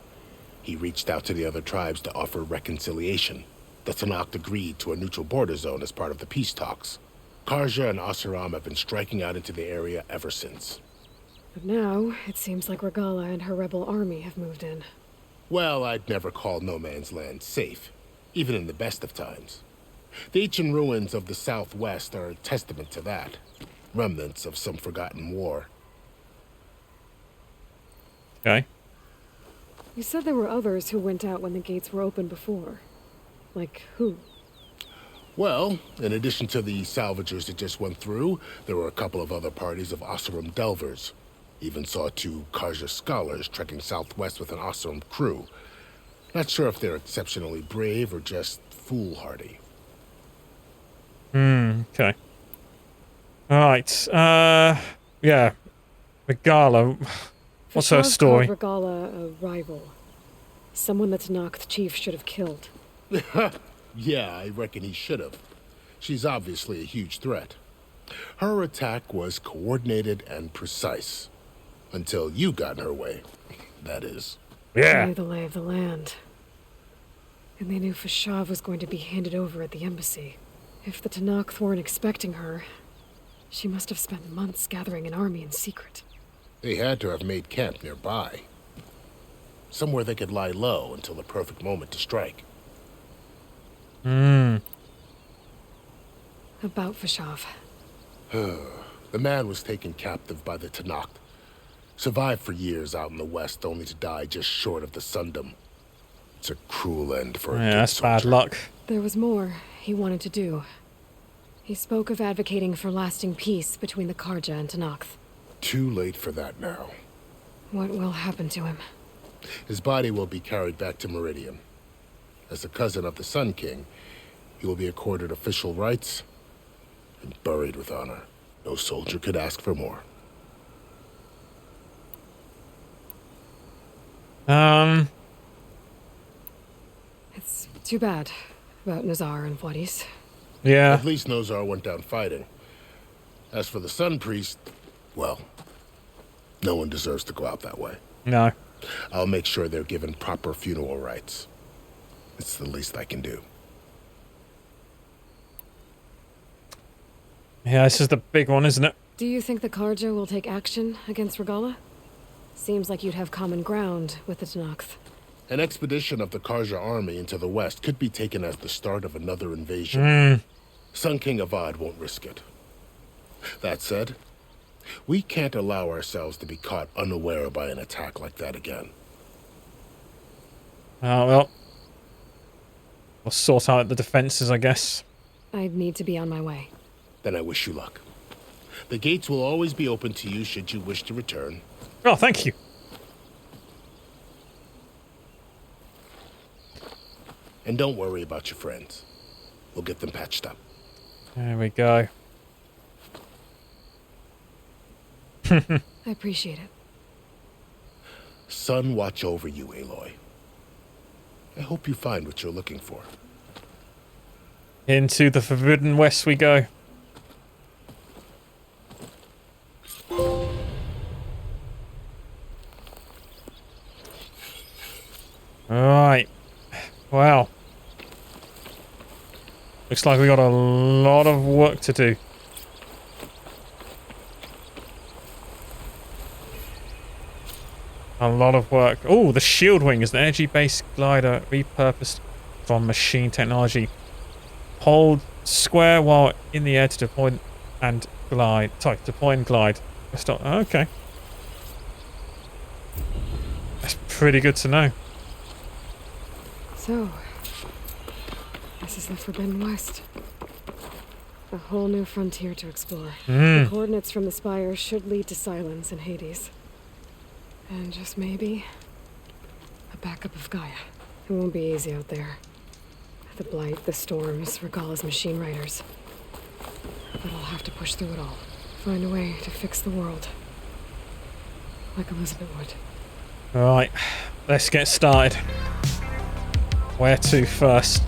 he reached out to the other tribes to offer reconciliation. The Tanakh agreed to a neutral border zone as part of the peace talks. Karja and Asuram have been striking out into the area ever since. But now, it seems like Regala and her rebel army have moved in. Well, I'd never call No Man's Land safe, even in the best of times. The ancient ruins of the southwest are a testament to that. Remnants of some forgotten war. Okay. You said there were others who went out when the gates were open before. Like who? Well, in addition to the salvagers that just went through, there were a couple of other parties of Oseram delvers. Even saw 2 Karja scholars trekking southwest with an Oseram crew. Not sure if they're exceptionally brave or just foolhardy. Okay. Alright, yeah. Regala. What's her Fashav story? called Regala a rival. Someone the Tanakh chief should have killed. Yeah, I reckon he should have. She's obviously a huge threat. Her attack was coordinated and precise. Until you got in her way, that is. They knew the lay of the land. And they knew Fashav was going to be handed over at the embassy. If the Tanakh weren't expecting her, she must have spent months gathering an army in secret. They had to have made camp nearby. Somewhere they could lie low until the perfect moment to strike. About Fashav. The man was taken captive by the Tanakh. Survived for years out in the west, only to die just short of the Sundom. It's a cruel end for a good that's bad soldier. luck. There was more he wanted to do. He spoke of advocating for lasting peace between the Karja and Tanakh. Too late for that now. What will happen to him? His body will be carried back to Meridian. As a cousin of the Sun King, he will be accorded official rights and buried with honor. No soldier could ask for more. It's too bad about Nazar and Wadis. Yeah. At least Nozar went down fighting. As for the Sun Priest, well, no one deserves to go out that way. No. I'll make sure they're given proper funeral rites. It's the least I can do. Yeah, this is the big one, isn't it? Do you think the Karja will take action against Regala? Seems like you'd have common ground with the Tenakth. An expedition of the Karja army into the west could be taken as the start of another invasion. Sun King Avad won't risk it. That said, we can't allow ourselves to be caught unaware by an attack like that again. Oh, well. We'll sort out the defenses, I guess. I'd need to be on my way. Then I wish you luck. The gates will always be open to you should you wish to return. Oh, thank you. And don't worry about your friends. We'll get them patched up. There we go. I appreciate it. Sun watch over you, Aloy. I hope you find what you're looking for. Into the Forbidden West we go. Alright. Wow. Looks like we got a lot of work to do. A lot of work. Oh, the Shield Wing is an energy-based glider repurposed from machine technology. Hold square while in the air to deploy and glide. Sorry, deploy and glide. Stop. Okay. That's pretty good to know. So, this is the Forbidden West. A whole new frontier to explore. The coordinates from the spire should lead to Silence and Hades. And just maybe, a backup of Gaia. It won't be easy out there. The Blight, the Storms, Regala's machine riders. But I'll have to push through it all. Find a way to fix the world. Like Elizabeth would. Alright, let's get started. Where to first?